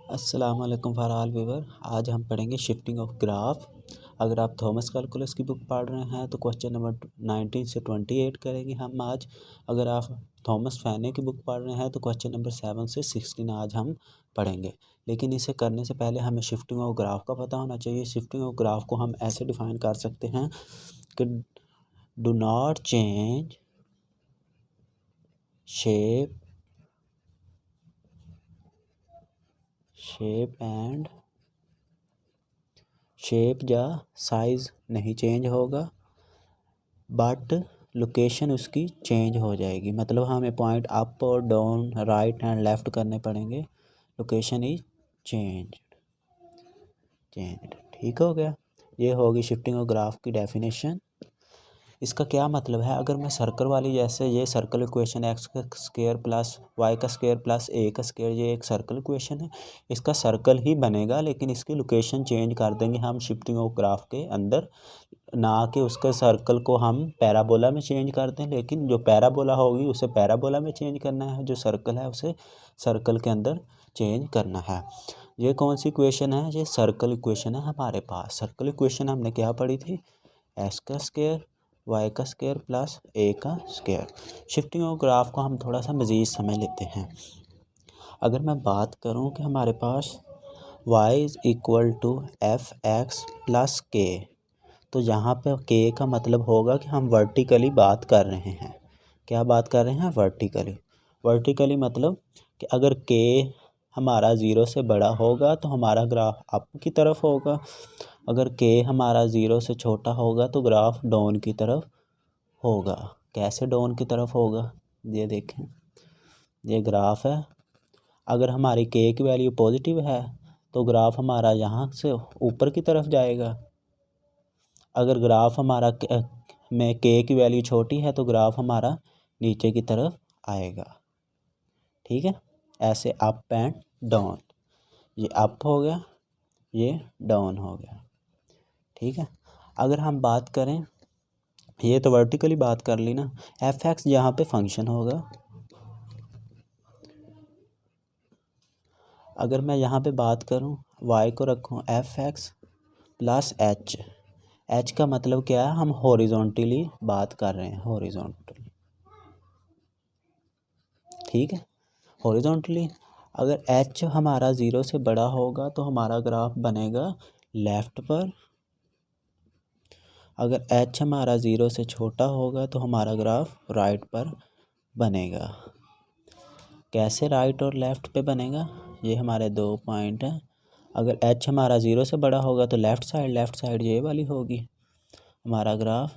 अस्सलाम वालेकुम for all viewer. आज हम पढ़ेंगे शिफ्टिंग ऑफ ग्राफ। अगर आप थॉमस कैलकुलस की बुक पढ़ रहे हैं तो क्वेश्चन नंबर 19 से 28 करेंगे हम आज। अगर आप थॉमस फैने की बुक पढ़ रहे हैं तो क्वेश्चन नंबर 7 से 16 आज हम पढ़ेंगे। लेकिन इसे करने से पहले हमें शिफ्टिंग ऑफ ग्राफ का पता होना चाहिए। शिफ्टिंग ऑफ ग्राफ को हम ऐसे डिफाइन कर सकते हैं कि डू नॉट चेंज शेप या साइज़ नहीं चेंज होगा, बट लोकेशन उसकी चेंज हो जाएगी। मतलब हमें पॉइंट अप और डाउन, राइट एंड लेफ़्ट करने पड़ेंगे। Location is change. ठीक हो गया। ये होगी शिफ्टिंग ऑफ ग्राफ की डेफिनेशन। इसका क्या मतलब है? अगर मैं सर्कल वाली, जैसे ये सर्कल इक्वेशन एक्स का स्क्वायर प्लस वाई का स्क्वायर प्लस ए का स्क्वायर, ये एक सर्कल इक्वेशन है। इसका सर्कल ही बनेगा लेकिन इसकी लोकेशन चेंज कर देंगे हम शिफ्टिंग ऑफ ग्राफ के अंदर। ना कि उसके सर्कल को हम पैराबोला में चेंज कर दें, लेकिन जो पैराबोला होगी उसे पैराबोला में चेंज करना है, जो सर्कल है उसे सर्कल के अंदर चेंज करना है। ये कौन सी इक्वेशन है? ये सर्कल इक्वेशन है हमारे पास। सर्कल इक्वेशन हमने क्या पढ़ी थी? एक्स का स्क्वायर वाई का स्क्वायर प्लस ए का स्क्वायर। शिफ्टिंग ऑफ ग्राफ को हम थोड़ा सा मज़ीद समझ लेते हैं। अगर मैं बात करूं कि हमारे पास y is equal to f x plus k, तो यहाँ पे के का मतलब होगा कि हम वर्टिकली बात कर रहे हैं। क्या बात कर रहे हैं? वर्टिकली मतलब कि अगर के हमारा 0 से बड़ा होगा तो हमारा ग्राफ अप की तरफ होगा। अगर के हमारा 0 से छोटा होगा तो ग्राफ डाउन की तरफ होगा। कैसे डाउन की तरफ होगा? ये देखें, ये ग्राफ है। अगर हमारी के की वैल्यू पॉजिटिव है तो ग्राफ हमारा यहाँ से ऊपर की तरफ जाएगा। अगर ग्राफ हमारा में के की वैल्यू छोटी है तो ग्राफ हमारा नीचे की तरफ आएगा। ठीक है, ऐसे अप एंड डाउन। ये अप हो गया, ये डाउन हो गया। ठीक है। अगर हम बात करें, ये तो वर्टिकली बात कर ली ना। एफ एक्स यहाँ पे फंक्शन होगा। अगर मैं यहाँ पे बात करूँ, वाई को रखूँ F x plus H. H का मतलब क्या है? हम हॉरिजॉन्टली बात कर रहे हैं, हॉरिजॉन्टली। ठीक है, हॉरिजॉन्टली। अगर एच हमारा 0 से बड़ा होगा तो हमारा ग्राफ बनेगा लेफ़्ट पर। अगर एच हमारा 0 से छोटा होगा तो हमारा ग्राफ राइट पर बनेगा। कैसे राइट और लेफ़्ट पे बनेगा? ये हमारे दो पॉइंट हैं। अगर एच हमारा 0 से बड़ा होगा तो लेफ़्ट साइड ये वाली होगी। हमारा ग्राफ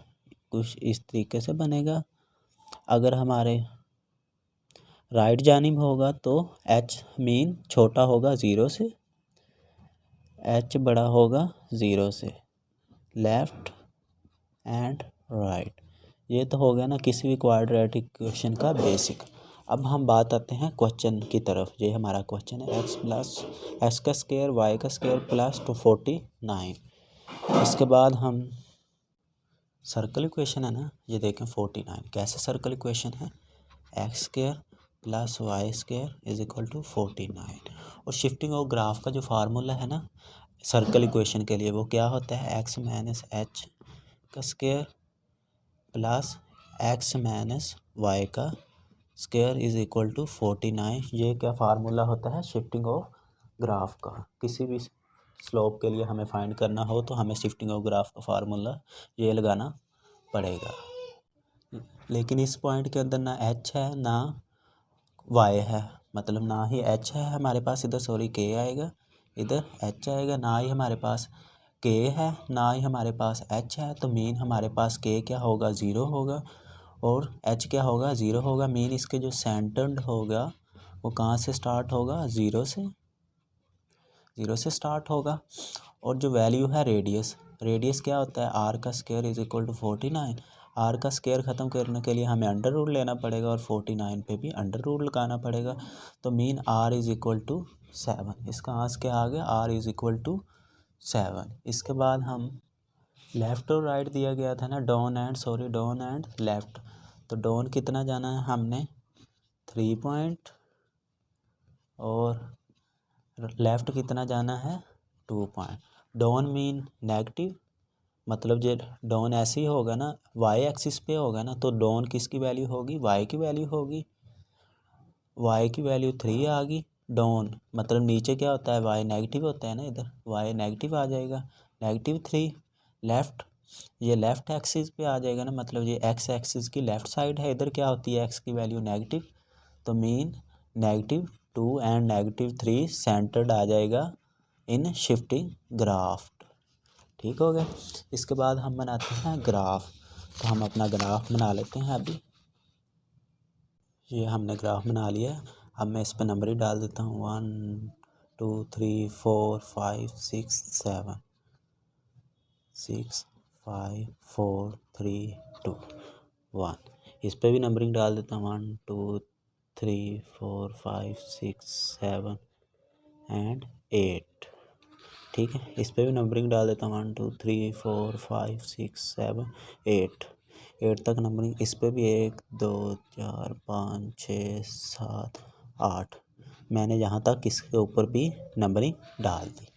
कुछ इस तरीके से बनेगा। अगर हमारे राइट जानिब होगा तो एच मीन छोटा होगा 0 से, एच बड़ा होगा 0 से, लेफ़्ट एंड राइट। ये तो हो गया ना किसी भी क्वाड्रेटिक इक्वेशन का बेसिक। अब हम बात आते हैं क्वेश्चन की तरफ। ये हमारा क्वेश्चन है एक्स का स्क्वायर वाई का स्क्वायर प्लस 249। इसके बाद हम सर्कल इक्वेशन है ना, ये देखें 49। कैसे सर्कल इक्वेशन है? X square plus y square is equal to 49। और शिफ्टिंग ऑफ ग्राफ का जो फार्मूला है ना सर्कल इक्वेशन के लिए, वो क्या होता है? एक्स माइनस एच का square plus x minus y का स्क्वायर इज इक्वल टू 49। ये क्या फार्मूला होता है शिफ्टिंग ऑफ ग्राफ का? किसी भी स्लोप के लिए हमें फाइंड करना हो तो हमें शिफ्टिंग ऑफ ग्राफ का फार्मूला ये लगाना पड़ेगा। लेकिन इस पॉइंट के अंदर ना एच है ना वाई है, मतलब ना ही एच है हमारे पास इधर, सॉरी के आएगा, इधर एच आएगा। ना ही हमारे पास के है ना ही हमारे पास एच है। तो मीन हमारे पास के क्या होगा? 0 होगा और एच क्या होगा? 0 होगा। मीन इसके जो सेंटर्ड होगा वो कहाँ से स्टार्ट होगा? 0 से स्टार्ट होगा। और जो वैल्यू है रेडियस क्या होता है? आर का square is equal to 49। R का स्क्वायर ख़त्म करने के लिए हमें अंडर रूल लेना पड़ेगा और 49 पे भी अंडर रूल लगाना पड़ेगा। तो mean r is equal to 7। इसका आंसर क्या आ गया? R is equal to 7। इसके बाद हम लेफ़्ट और राइट दिया गया था ना, डाउन एंड लेफ़्ट। तो डाउन कितना जाना है हमने? 3 पॉइंट और लेफ़्ट कितना जाना है 2 पॉइंट। डाउन मीन नेगेटिव, मतलब जो डाउन ऐसे ही होगा ना, वाई एक्सिस पे होगा ना, तो डाउन किसकी वैल्यू होगी, वाई की वैल्यू होगी। वाई की वैल्यू 3 आ गई। डाउन मतलब नीचे क्या होता है, वाई नेगेटिव होता है ना, इधर वाई नेगेटिव आ जाएगा, -3। लेफ़्ट, ये लेफ़्ट एक्सिस पे आ जाएगा ना, मतलब ये एक्स एक्सिस की लेफ़्ट साइड है, इधर क्या होती है एक्स की वैल्यू नेगेटिव, तो मीन -2 एंड -3 सेंटर्ड आ जाएगा इन शिफ्टिंग ग्राफ। ठीक हो गया। इसके बाद हम बनाते हैं ग्राफ, तो हम अपना ग्राफ बना लेते हैं अभी। ये हमने ग्राफ बना लिया है। अब मैं इस पर नंबर ही डाल देता हूँ 1 2 3 4 5 6 7 6 5 4 3 2 1। इस पर भी नंबरिंग डाल देता हूँ 1 2 3 4 5 6 7 एंड 8। ठीक है, इस पर भी नंबरिंग डाल देता हूँ 1 2 3 4 5 6 7 8 तक नंबरिंग। इस पर भी 1 2 4 5 6 7 8 मैंने यहाँ तक इसके ऊपर भी नंबरिंग डाल दी।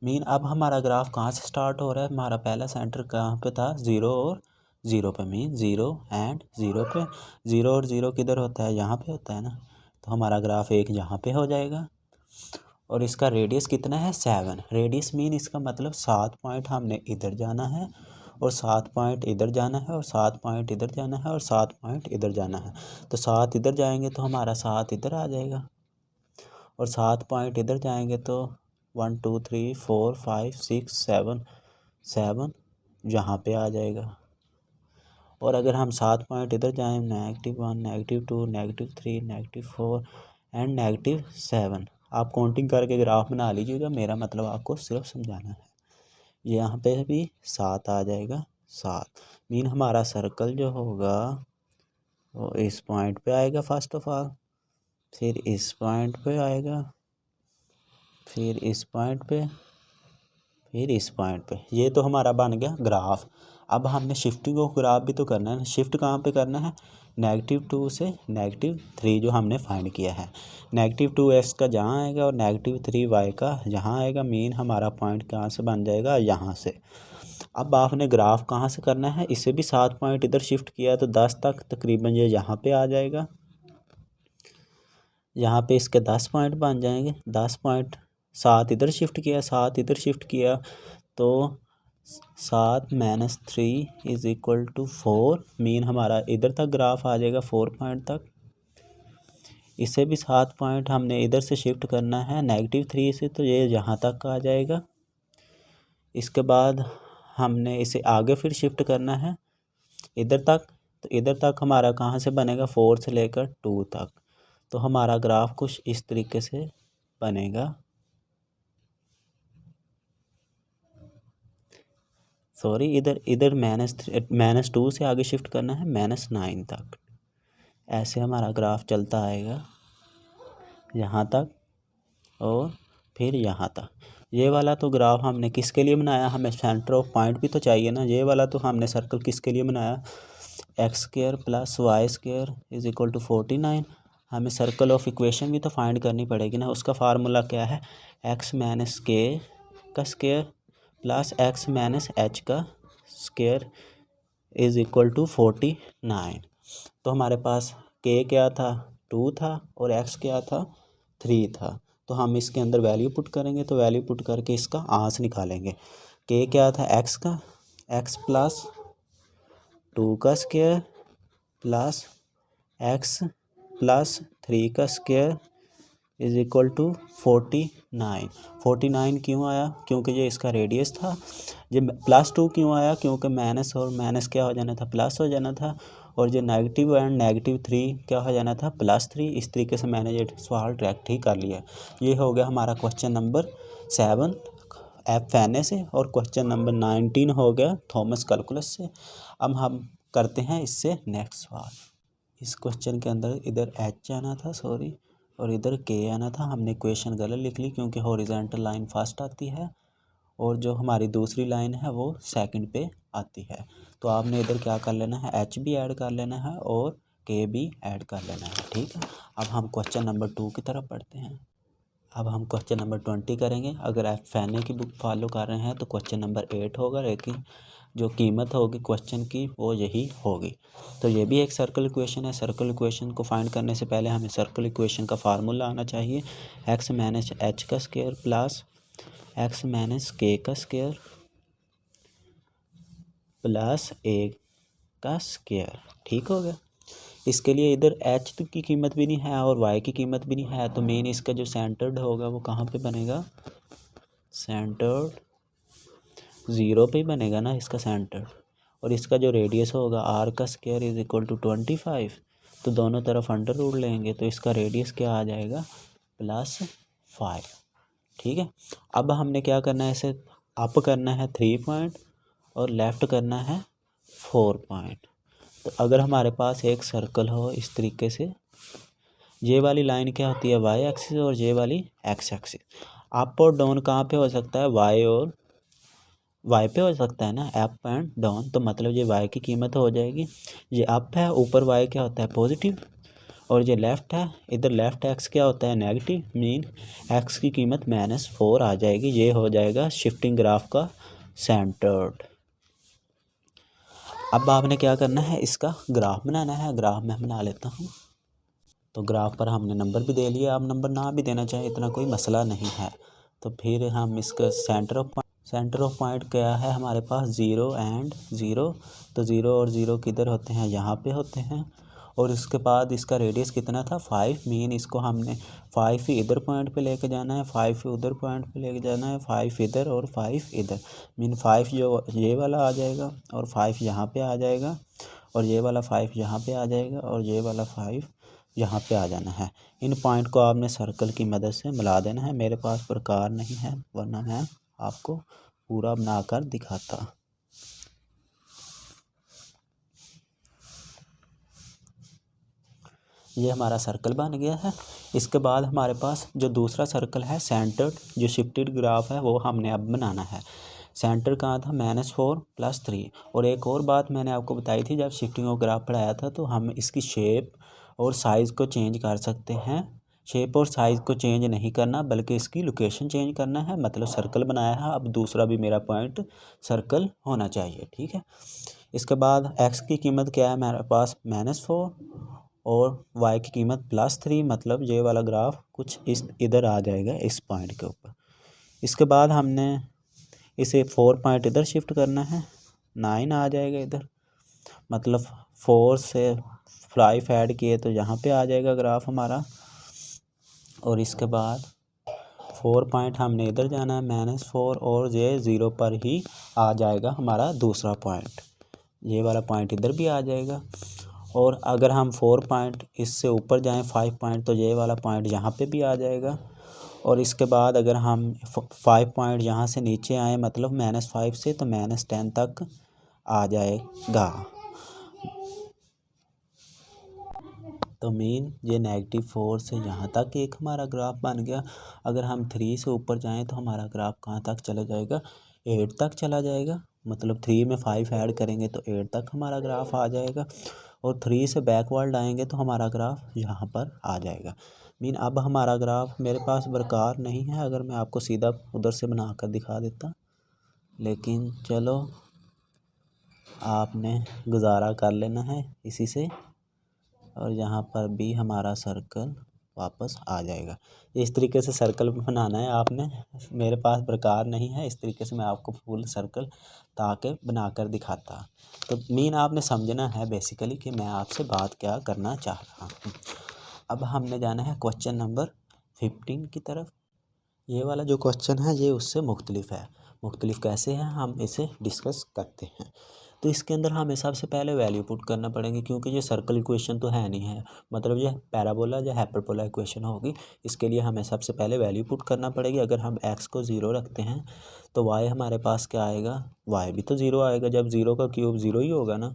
मीन अब हमारा ग्राफ कहाँ से स्टार्ट हो रहा है, हमारा पहला सेंटर कहाँ पे था, 0 और 0 पे। मीन 0 एंड 0 पे। 0 और 0 किधर होता है, यहाँ पे होता है ना, तो हमारा ग्राफ एक यहाँ पे हो जाएगा। और इसका रेडियस कितना है 7। रेडियस मीन इसका मतलब 7 पॉइंट हमने इधर जाना है, और 7 पॉइंट इधर जाना है, और 7 पॉइंट इधर जाना है, और 7 पॉइंट इधर जाना है। तो 7 इधर जाएंगे तो हमारा 7 इधर आ जाएगा, और 7 पॉइंट इधर जाएंगे तो 1 2 3 4 5 6 7 यहाँ पे आ जाएगा। और अगर हम 7 पॉइंट इधर जाएँ, -1 -2 -3 -4 एंड -7, आप काउंटिंग करके ग्राफ बना लीजिएगा, मेरा मतलब आपको सिर्फ समझाना है। ये यहाँ पे भी 7 आ जाएगा, 7 मीन हमारा सर्कल जो होगा वो इस पॉइंट पे आएगा फर्स्ट ऑफ ऑल, फिर इस पॉइंट पे आएगा, फिर इस पॉइंट पे, फिर इस पॉइंट पे। ये तो हमारा बन गया ग्राफ। अब हमने शिफ्टिंग ऑफ ग्राफ भी तो करना है। शिफ्ट कहाँ पे करना है, -2 से -3 जो हमने फाइंड किया है। -2 एक्स का जहाँ आएगा और -3 वाई का यहाँ आएगा। मीन हमारा पॉइंट कहाँ से बन जाएगा, यहाँ से। अब आपने ग्राफ कहाँ से करना है, इसे भी 7 पॉइंट इधर शिफ्ट किया तो 10 तक तकरीबन ये यहाँ पे आ जाएगा। यहाँ पे इसके 10 पॉइंट बन जाएंगे। 10 पॉइंट 7 इधर शिफ्ट किया, 7 इधर शिफ्ट किया, तो 7 - 3 = 4। मीन हमारा इधर तक ग्राफ आ जाएगा 4 पॉइंट तक। इसे भी 7 पॉइंट हमने इधर से शिफ्ट करना है -3 से, तो ये यहाँ तक आ जाएगा। इसके बाद हमने इसे आगे फिर शिफ्ट करना है इधर तक, तो इधर तक हमारा कहाँ से बनेगा, 4 से लेकर 2 तक। तो हमारा ग्राफ कुछ इस तरीके से बनेगा। सॉरी, इधर इधर -2 से आगे शिफ्ट करना है -9 तक। ऐसे हमारा ग्राफ चलता आएगा यहाँ तक और फिर यहाँ तक। ये वाला तो ग्राफ हमने किसके लिए बनाया, हमें सेंटर ऑफ पॉइंट भी तो चाहिए ना। ये वाला तो हमने सर्कल किसके लिए बनाया, x² + y² = 49। हमें सर्कल ऑफ इक्वेशन भी तो फाइंड करनी पड़ेगी ना। उसका फार्मूला क्या है, x - k का स्क्वायर प्लस x - h का स्क्वायर = 49। तो हमारे पास k क्या था, 2 था, और x क्या था, 3 था। तो हम इसके अंदर वैल्यू पुट करेंगे, तो वैल्यू पुट करके इसका आंस निकालेंगे। k क्या था, x का, x + 2 का स्क्वायर प्लस x + 3 का स्क्वायर = 49। 49 क्यों आया, क्योंकि ये इसका रेडियस था। ये +2 क्यों आया, क्योंकि माइनस और माइनस क्या हो जाना था, प्लस हो जाना था। और जो नेगेटिव एंड -3 क्या हो जाना था, +3। इस तरीके से मैंने ये सवाल डायरेक्ट ही कर लिया। ये हो गया हमारा क्वेश्चन नंबर 7 FNA से, और क्वेश्चन नंबर 19 हो गया थॉमस कैलकुलस से। अब हम करते हैं इससे नेक्स्ट सवाल। इस क्वेश्चन के अंदर इधर H आना था, सॉरी, और इधर K आना था। हमने इक्वेशन गलत लिख ली, क्योंकि हॉरिजॉन्टल लाइन फर्स्ट आती है और जो हमारी दूसरी लाइन है वो सेकंड पे आती है। तो आपने इधर क्या कर लेना है, H भी ऐड कर लेना है और K भी ऐड कर लेना है। ठीक है, अब हम क्वेश्चन नंबर 2 की तरफ बढ़ते हैं। अब हम क्वेश्चन नंबर 20 करेंगे। अगर आप फैने की बुक फॉलो कर रहे हैं तो क्वेश्चन नंबर 8 होगा, लेकिन जो कीमत होगी क्वेश्चन की वो यही होगी। तो ये भी एक सर्कल इक्वेशन है। सर्कल इक्वेशन को फाइंड करने से पहले हमें सर्कल इक्वेशन का फार्मूला आना चाहिए, एक्स माइनस एच का स्क्वायर प्लस एक्स माइनस के का स्क्वायर प्लस ए का स्क्वायर। ठीक हो गया। इसके लिए इधर एच की कीमत भी नहीं है और वाई की कीमत भी नहीं है, तो मेन इसका जो सेंटर्ड होगा वो कहाँ पे बनेगा, सेंटर्ड 0 पे बनेगा ना इसका सेंटर्ड। और इसका जो रेडियस होगा आर का स्क्वायर इज इक्वल टू 25, तो दोनों तरफ अंडर रूट लेंगे तो इसका रेडियस क्या आ जाएगा, +5। ठीक है। अब हमने क्या करना है, इसे अप करना है 3 पॉइंट और लेफ़्ट करना है 4 पॉइंट। तो अगर हमारे पास एक सर्कल हो इस तरीके से, ये वाली लाइन क्या होती है, वाई एक्सिस, और ये वाली एक्स एक्सिस। अप और डाउन कहाँ पे हो सकता है, वाई और वाई पे हो सकता है ना, अप एंड डाउन। तो मतलब ये वाई की कीमत हो जाएगी, ये अप है, ऊपर वाई क्या होता है, पॉजिटिव, और ये लेफ़्ट है, इधर लेफ़्ट एक्स क्या होता है, नेगेटिव। मीन एक्स की कीमत -4 आ जाएगी। ये हो जाएगा शिफ्टिंग ग्राफ का सेंटर्ड। अब आपने क्या करना है, इसका ग्राफ बनाना है। ग्राफ मैं बना लेता हूँ। तो ग्राफ पर हमने नंबर भी दे लिया, आप नंबर ना भी देना चाहें इतना कोई मसला नहीं है। तो फिर हम इसका सेंटर ऑफ पॉइंट क्या है हमारे पास, 0 एंड 0। तो 0 और 0 किधर होते हैं, यहाँ पे होते हैं। और इसके बाद इसका रेडियस कितना था, 5। मीन इसको हमने 5 ही इधर पॉइंट पे लेके जाना है, 5 ही उधर पॉइंट पे लेके जाना है, 5 इधर और 5 इधर। मीन 5 जो ये वाला आ जाएगा और 5 यहाँ पे आ जाएगा, और ये वाला 5 यहाँ पे आ जाएगा, और ये वाला 5 यहाँ पे आ जाना है। इन पॉइंट को आपने सर्कल की मदद से मिला देना है। मेरे पास प्रकार नहीं है, वरना मैं आपको पूरा बनाकर दिखाता। ये हमारा सर्कल बन गया है। इसके बाद हमारे पास जो दूसरा सर्कल है सेंटर्ड, जो शिफ्टेड ग्राफ है, वो हमने अब बनाना है। सेंटर कहाँ था, -4 + 3। और एक और बात मैंने आपको बताई थी जब शिफ्टिंग ऑफ ग्राफ पढ़ाया था, तो हम इसकी शेप और साइज़ को चेंज कर सकते हैं। शेप और साइज़ को चेंज नहीं करना, बल्कि इसकी लोकेशन चेंज करना है। मतलब सर्कल बनाया है, अब दूसरा भी मेरा पॉइंट सर्कल होना चाहिए। ठीक है। इसके बाद एक्स की कीमत क्या है मेरे पास, -4, और y की कीमत +3। मतलब ये वाला ग्राफ कुछ इस इधर आ जाएगा, इस पॉइंट के ऊपर। इसके बाद हमने इसे 4 पॉइंट इधर शिफ्ट करना है, 9 आ जाएगा इधर। मतलब 4 से 5 ऐड किए तो यहाँ पे आ जाएगा ग्राफ हमारा। और इसके बाद 4 पॉइंट हमने इधर जाना है, -4, और ये 0 पर ही आ जाएगा हमारा दूसरा पॉइंट। ये वाला पॉइंट इधर भी आ जाएगा। और अगर हम 4 पॉइंट इससे ऊपर जाएं 5 पॉइंट, तो ये वाला पॉइंट यहाँ पे भी आ जाएगा। और इसके बाद अगर हम 5 पॉइंट यहाँ से नीचे आए, मतलब -5 से, तो -10 तक आ जाएगा। तो मीन ये -4 से यहाँ तक एक हमारा ग्राफ बन गया। अगर हम 3 से ऊपर जाएं तो हमारा ग्राफ कहाँ तक चला जाएगा, 8 तक चला जाएगा। मतलब 3 में 5 ऐड करेंगे तो 8 तक हमारा ग्राफ आ जाएगा। और 3 से बैकवर्ड आएंगे तो हमारा ग्राफ यहाँ पर आ जाएगा। मीन अब हमारा ग्राफ मेरे पास बरकरार नहीं है, अगर मैं आपको सीधा उधर से बना कर दिखा देता, लेकिन चलो आपने गुजारा कर लेना है इसी से। और यहाँ पर भी हमारा सर्कल वापस आ जाएगा। इस तरीके से सर्कल बनाना है आपने। मेरे पास प्रकार नहीं है, इस तरीके से मैं आपको फुल सर्कल ताकि बनाकर दिखाता। तो मीन आपने समझना है बेसिकली कि मैं आपसे बात क्या करना चाह रहा हूँ। अब हमने जाना है क्वेश्चन नंबर 15 की तरफ। ये वाला जो क्वेश्चन है ये उससे मुख्तलिफ है। मुख्तलिफ कैसे है हम इसे डिस्कस करते हैं। तो इसके अंदर हमें सबसे पहले वैल्यू पुट करना पड़ेंगे, क्योंकि ये सर्कल इक्वेशन तो है नहीं है, मतलब ये पैराबोला या हाइपरबोला इक्वेशन होगी। इसके लिए हमें सबसे पहले वैल्यू पुट करना पड़ेगी। अगर हम x को 0 रखते हैं तो y हमारे पास क्या आएगा, y भी तो 0 आएगा। जब 0 का क्यूब 0 ही होगा ना।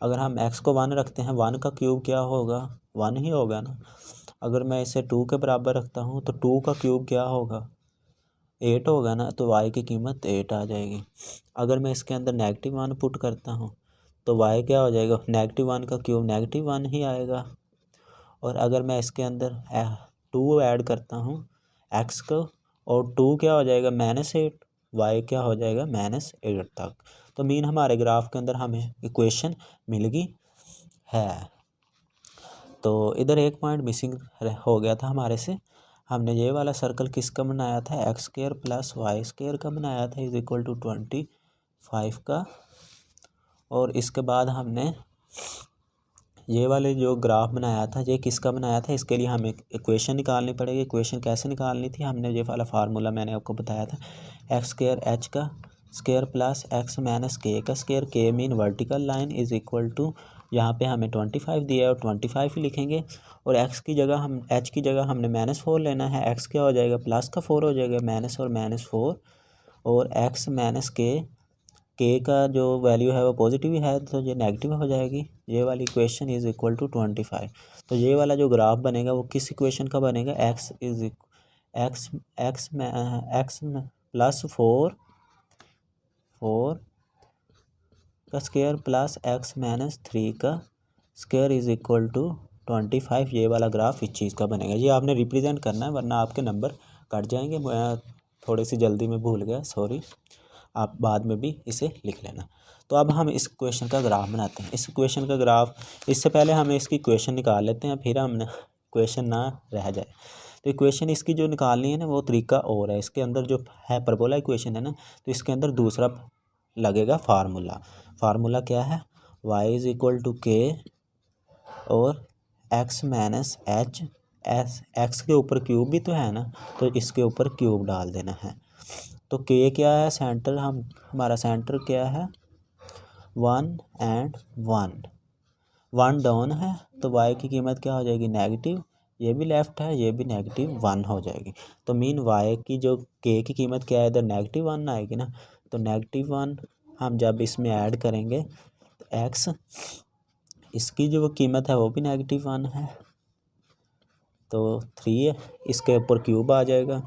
अगर हम x को 1 रखते हैं, 1 का क्यूब क्या होगा, 1 ही होगा ना। अगर मैं इसे 2 के बराबर रखता हूँ तो 2 का क्यूब क्या होगा, 8 होगा ना। तो y की कीमत 8 आ जाएगी। अगर मैं इसके अंदर -1 पुट करता हूँ तो y क्या हो जाएगा, -1 का क्यूब -1 ही आएगा। और अगर मैं इसके अंदर 2 ऐड करता हूँ, एक्स को, और 2 क्या हो जाएगा -8, वाई क्या हो जाएगा -8 तक। तो मीन हमारे ग्राफ के अंदर हमें इक्वेशन मिल गई है। तो इधर एक पॉइंट मिसिंग हो गया था हमारे से। हमने ये वाला सर्कल किसका बनाया था, x² + y² का बनाया था, = 25 का। और इसके बाद हमने ये वाले जो ग्राफ बनाया था, ये किसका बनाया था, इसके लिए हमें इक्वेशन निकालनी पड़ेगी। इक्वेशन कैसे निकालनी थी, हमने ये वाला फार्मूला मैंने आपको बताया था, x² h का स्क्वायर प्लस x - k का square, k mean vertical line = यहाँ पे हमें 25 दिया है और 25 ही लिखेंगे। और x की जगह हम h की जगह हमने -4 लेना है, x क्या हो जाएगा प्लस का 4 हो जाएगा, माइनस और -4, और x - k का जो वैल्यू है वो पॉजिटिव है तो ये नेगेटिव हो जाएगी। ये वाली इक्वेशन = 25। तो ये वाला जो ग्राफ बनेगा वो किस इक्वेशन का बनेगा, x + 4 का स्क्वायर प्लस x - 3 का स्क्वायर = 25। ये वाला ग्राफ इस चीज़ का बनेगा। ये आपने रिप्रेजेंट करना है वरना आपके नंबर कट जाएंगे। मैं थोड़ी सी जल्दी में भूल गया, सॉरी, आप बाद में भी इसे लिख लेना। तो अब हम इस क्वेश्चन का ग्राफ बनाते हैं। इस क्वेश्चन का ग्राफ, इससे पहले हमें इसकी इक्वेशन निकाल लेते हैं, फिर हम क्वेश्चन ना रह जाए। तो इक्वेशन इसकी जो निकालनी है ना वो तरीका और है। इसके अंदर जो है परबोला इक्वेशन है ना, तो इसके अंदर दूसरा लगेगा फार्मूला। फार्मूला क्या है, y = k और x - h, x के ऊपर क्यूब भी तो है ना, तो इसके ऊपर क्यूब डाल देना है। तो k क्या है, सेंटर, हमारा सेंटर क्या है 1 और 1 डाउन है, तो y की कीमत क्या हो जाएगी नेगेटिव, ये भी लेफ्ट है, ये भी -1 हो जाएगी। तो मीन y की जो k की कीमत क्या है, इधर -1 आएगी ना, तो -1 हम जब इसमें ऐड करेंगे तो x, इसकी जो कीमत है वो भी -1 है, तो 3 है, इसके ऊपर क्यूब आ जाएगा।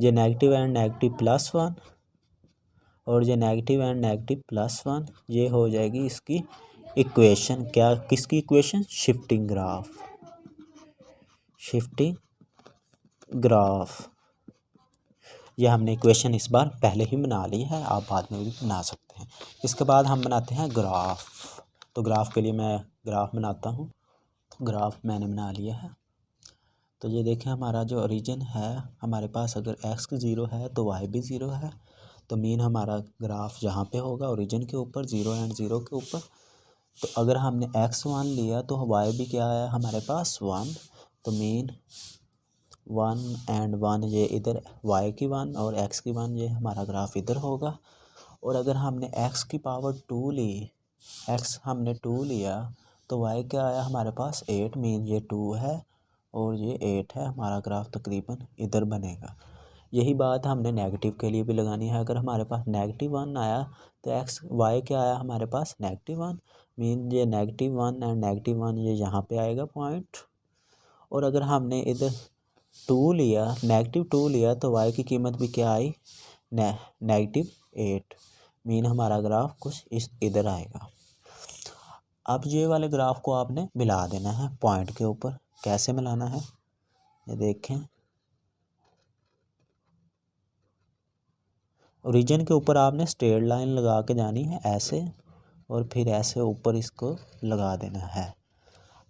ये नेगेटिव एंड नेगेटिव +1 और ये नेगेटिव एंड नेगेटिव +1, ये हो जाएगी इसकी इक्वेशन। क्या, किसकी इक्वेशन, शिफ्टिंग ग्राफ। ये हमने इक्वेशन इस बार पहले ही बना ली है, आप बाद में भी बना सकते हैं। इसके बाद हम बनाते हैं ग्राफ। तो ग्राफ के लिए मैं ग्राफ बनाता हूँ। तो ग्राफ मैंने बना लिया है। तो ये देखें, हमारा जो ओरिजिन है, हमारे पास अगर x 0 है तो y भी 0 है, तो मीन हमारा ग्राफ यहाँ पे होगा ओरिजिन के ऊपर, 0 और 0 के ऊपर। तो अगर हमने x1 लिया तो y भी क्या है हमारे पास 1, तो मीन 1 और 1 ये इधर y की 1 और x की 1, ये हमारा ग्राफ इधर होगा। और अगर हमने x की पावर 2 ली, x हमने 2 लिया तो y क्या आया हमारे पास 8, मीन ये 2 है और ये 8 है, हमारा ग्राफ तकरीबन इधर बनेगा। यही बात हमने नेगेटिव के लिए भी लगानी है। अगर हमारे पास -1 आया तो y क्या आया हमारे पास -1, मीन ये -1 और -1 ये यहाँ पे आएगा पॉइंट। और अगर हमने इधर 2 लिया, -2 लिया, तो y की कीमत भी क्या आई -8, मीन हमारा ग्राफ कुछ इस इधर आएगा। अब ये वाले ग्राफ को आपने मिला देना है पॉइंट के ऊपर। कैसे मिलाना है ये देखें, ओरिजिन के ऊपर आपने स्ट्रेट लाइन लगा के जानी है ऐसे, और फिर ऐसे ऊपर इसको लगा देना है।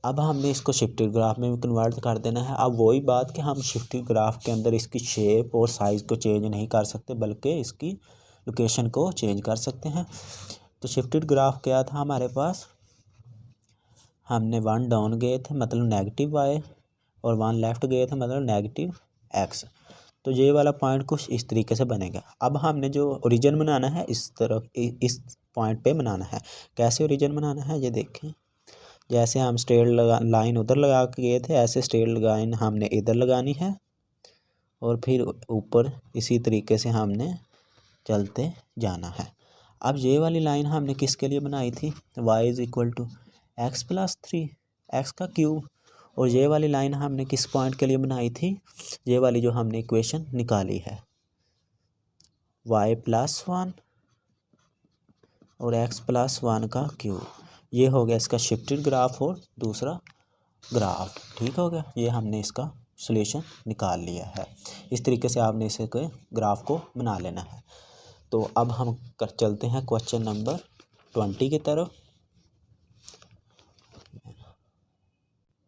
अब हमने इसको शिफ्टेड ग्राफ में भी कन्वर्ट कर देना है। अब वही बात कि हम शिफ्टेड ग्राफ के अंदर इसकी शेप और साइज़ को चेंज नहीं कर सकते, बल्कि इसकी लोकेशन को चेंज कर सकते हैं। तो शिफ्टेड ग्राफ क्या था हमारे पास, हमने 1 डाउन गए थे मतलब -y, और 1 लेफ़्ट गए थे मतलब -x। तो ये वाला पॉइंट कुछ इस तरीके से बनेगा। अब हमने जो ओरिजिन बनाना है इस तरफ, इस पॉइंट पे बनाना है। कैसे ओरिजिन बनाना है ये देखें, जैसे हम स्ट्रेट लाइन उधर लगा के गए थे, ऐसे स्ट्रेट लाइन हमने इधर लगानी है, और फिर ऊपर इसी तरीके से हमने चलते जाना है। अब ये वाली लाइन हमने किसके लिए बनाई थी, y = x + 3, x का क्यूब। और ये वाली लाइन हमने किस पॉइंट के लिए बनाई थी, ये वाली जो हमने इक्वेशन निकाली है, y + 1 और x + 1 का क्यूब। ये हो गया इसका शिफ्टेड ग्राफ और दूसरा ग्राफ, ठीक हो गया। ये हमने इसका सोल्यूशन निकाल लिया है। इस तरीके से आपने इसे ग्राफ को बना लेना है। तो अब हम चलते हैं क्वेश्चन नंबर 20 की तरफ।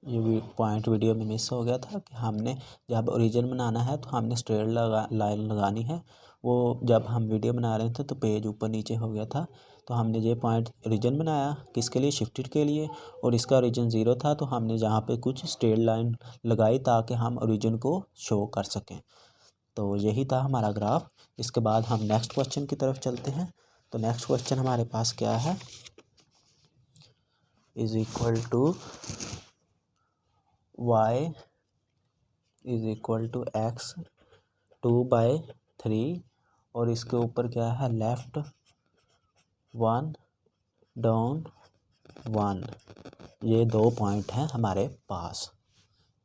ये पॉइंट वीडियो में मिस हो गया था कि हमने जब ओरिजिन बनाना है तो हमने स्ट्रेट लाइन लगानी है। वो जब हम वीडियो बना रहे थे तो पेज ऊपर नीचे हो गया था, तो हमने ये पॉइंट ओरिजिन बनाया किसके लिए, शिफ्टेड के लिए, और इसका ओरिजिन 0 था तो हमने जहाँ पे कुछ स्ट्रेट लाइन लगाई ताकि हम ओरिजिन को शो कर सकें। तो यही था हमारा ग्राफ। इसके बाद हम नेक्स्ट क्वेश्चन की तरफ चलते हैं। तो नेक्स्ट क्वेश्चन हमारे पास क्या है, is equal to y is equal to x 2/3 और इसके ऊपर क्या है, लेफ्ट 1 डाउन 1। ये 2 पॉइंट हैं हमारे पास,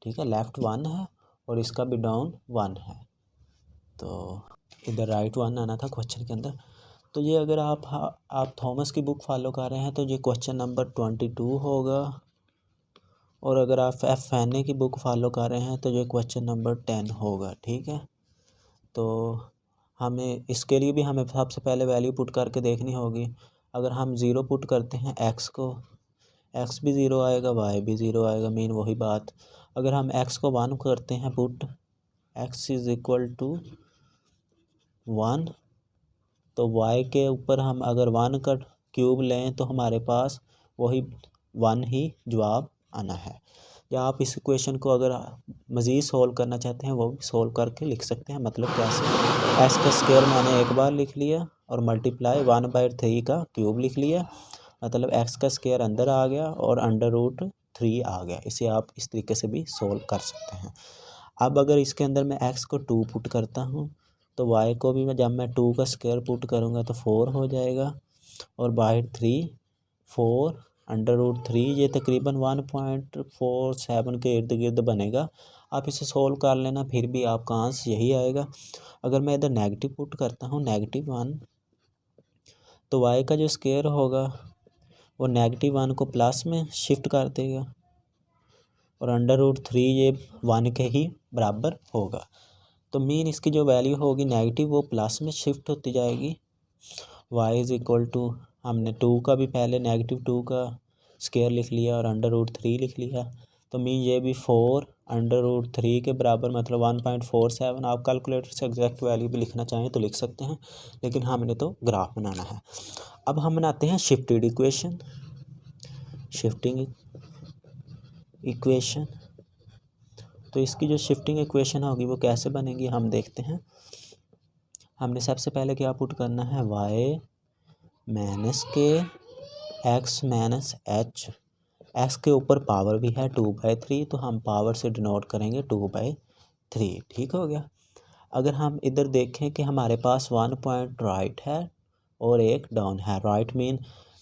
ठीक है। लेफ्ट 1 है और इसका भी डाउन 1 है, तो इधर राइट 1 आना था क्वेश्चन के अंदर। तो ये अगर आप थॉमस की बुक फॉलो कर रहे हैं तो ये क्वेश्चन नंबर 22 होगा, और अगर आप फैने की बुक फॉलो कर रहे हैं तो ये क्वेश्चन नंबर 10 होगा, ठीक है। तो हमें इसके लिए भी हमें सबसे पहले वैल्यू पुट करके देखनी होगी। अगर हम 0 पुट करते हैं x को, x भी 0 आएगा, y भी 0 आएगा, मीन वही बात। अगर हम x को 1 करते हैं put, x is equal to 1, तो y के ऊपर हम अगर 1 का क्यूब लें तो हमारे पास वही 1 ही जवाब आना है। या आप इस इक्वेशन को अगर मज़ीद सोल्व करना चाहते हैं वो भी सोल्व करके लिख सकते हैं। मतलब कैसे, x का स्क्वायर मैंने एक बार लिख लिया और मल्टीप्लाई 1/3 का क्यूब लिख लिया, मतलब x का स्क्वायर अंदर आ गया और √3 आ गया। इसे आप इस तरीके से भी सोल्व कर सकते हैं। अब अगर इसके अंदर मैं x को 2 पुट करता हूँ तो y को भी जब मैं 2 का स्क्वायर पुट करूँगा तो 4 हो जाएगा, और बाय 3 4 √3, ये तकरीबन 1.47 के इर्द गिर्द बनेगा। आप इसे सोल्व कर लेना, फिर भी आपका आंसर यही आएगा। अगर मैं इधर नेगेटिव पुट करता हूँ -1, तो y का जो स्क्वायर होगा वो -1 को प्लस में शिफ्ट कर देगा, और √3 ये 1 के ही बराबर होगा। तो मीन इसकी जो वैल्यू होगी नेगेटिव वो प्लस में शिफ्ट होती जाएगी। y इज़ इक्वल टू, हमने 2 का भी पहले -2 का स्क्वायर लिख लिया और √3 लिख लिया, तो मीन ये भी 4 √3 के बराबर, मतलब 1.47। आप कैलकुलेटर से एग्जैक्ट वैल्यू भी लिखना चाहें तो लिख सकते हैं, लेकिन हमने तो ग्राफ बनाना है। अब हम बनाते हैं शिफ्टेड इक्वेशन। शिफ्टिंग इक्वेशन, तो इसकी जो शिफ्टिंग इक्वेशन होगी वो कैसे बनेगी हम देखते हैं। हमने सबसे पहले क्या पुट करना है, y माइनस के x माइनस h। x के ऊपर पावर भी है 2/3, तो हम पावर से डिनोट करेंगे 2/3, ठीक हो गया। अगर हम इधर देखें कि हमारे पास 1 पॉइंट राइट है और एक डाउन है। राइट मीन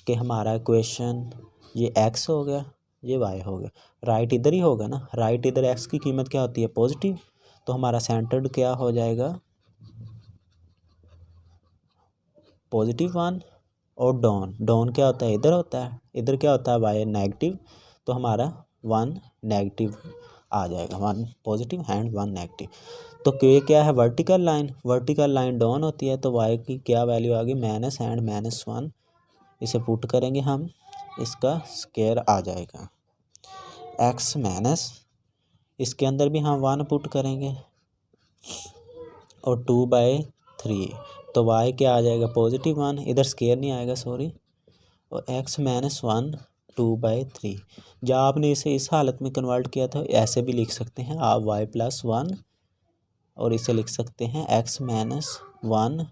कि हमारा इक्वेशन ये x हो गया, ये y हो गया। राइट इधर ही होगा ना, राइट इधर x की कीमत क्या होती है, पॉजिटिव, तो हमारा सेंटर्ड क्या हो जाएगा, +1। और डाउन क्या होता है, इधर होता है, इधर क्या होता है, y नेगेटिव, तो हमारा 1 नेगेटिव आ जाएगा, 1 पॉजिटिव एंड 1 नेगेटिव। तो ये क्या है, वर्टिकल लाइन डाउन होती है, तो y की क्या वैल्यू आ गई, माइनस एंड -1। इसे पुट करेंगे हम, इसका स्क्वायर आ जाएगा x माइनस, इसके अंदर भी हम 1 पुट करेंगे और 2/3, तो y क्या आ जाएगा, +1, इधर स्क्वायर नहीं आएगा सॉरी, और x माइनस 1 2/3। जब आपने इसे इस हालत में कन्वर्ट किया था ऐसे भी लिख सकते हैं आप, y+1, और इसे लिख सकते हैं x माइनस 1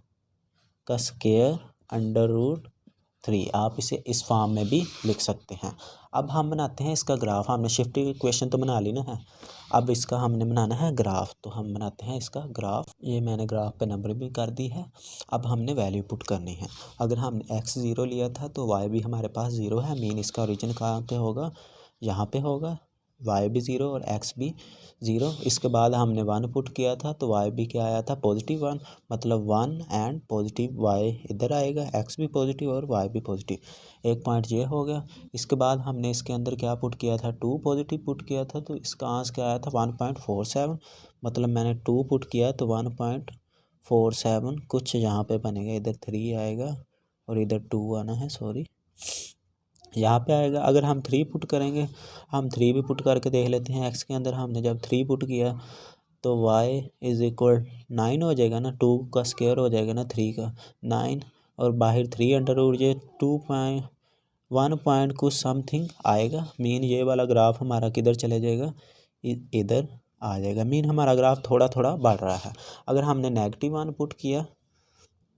का स्क्वायर √3। आप इसे इस फॉर्म में भी लिख सकते हैं। अब हम बनाते हैं इसका ग्राफ। हमने शिफ्टिंग इक्वेशन तो बना ली ना है, अब इसका हमने बनाना है ग्राफ। तो हम बनाते हैं इसका ग्राफ। ये मैंने ग्राफ पे नंबर भी कर दी है। अब हमने वैल्यू पुट करनी है। अगर हमने x 0 लिया था तो y भी हमारे पास 0 है, मीन इसका ओरिजिन कहाँ पे होगा, यहाँ पे होगा, वाई भी ज़ीरो और एक्स भी ज़ीरो। इसके बाद हमने 1 पुट किया था तो वाई भी क्या आया था, +1, मतलब 1 एंड पॉजिटिव वाई इधर आएगा, एक्स भी पॉजिटिव और वाई भी पॉजिटिव। एक पॉइंट ये हो गया। इसके बाद हमने इसके अंदर क्या पुट किया था, 2 पॉजिटिव पुट किया था, तो इसका आंसर क्या आया था 1.47, मतलब मैंने 2 पुट किया तो 1.47 कुछ यहाँ पे बनेगा, इधर 3 आएगा और इधर 2 आना है, सॉरी यहाँ पे आएगा। अगर हम 3 पुट करेंगे, हम 3 भी पुट करके देख लेते हैं। एक्स के अंदर हमने जब 3 पुट किया तो y इज़ इक्वल 9 हो जाएगा ना, 2 का स्क्वायर हो जाएगा ना 3 का 9, और बाहर 3 अंडर रूट ये 2.1 पॉइंट कुछ समथिंग आएगा। मीन ये वाला ग्राफ हमारा किधर चले जाएगा, इधर आ जाएगा। मीन हमारा ग्राफ थोड़ा थोड़ा बढ़ रहा है। अगर हमने -1 पुट किया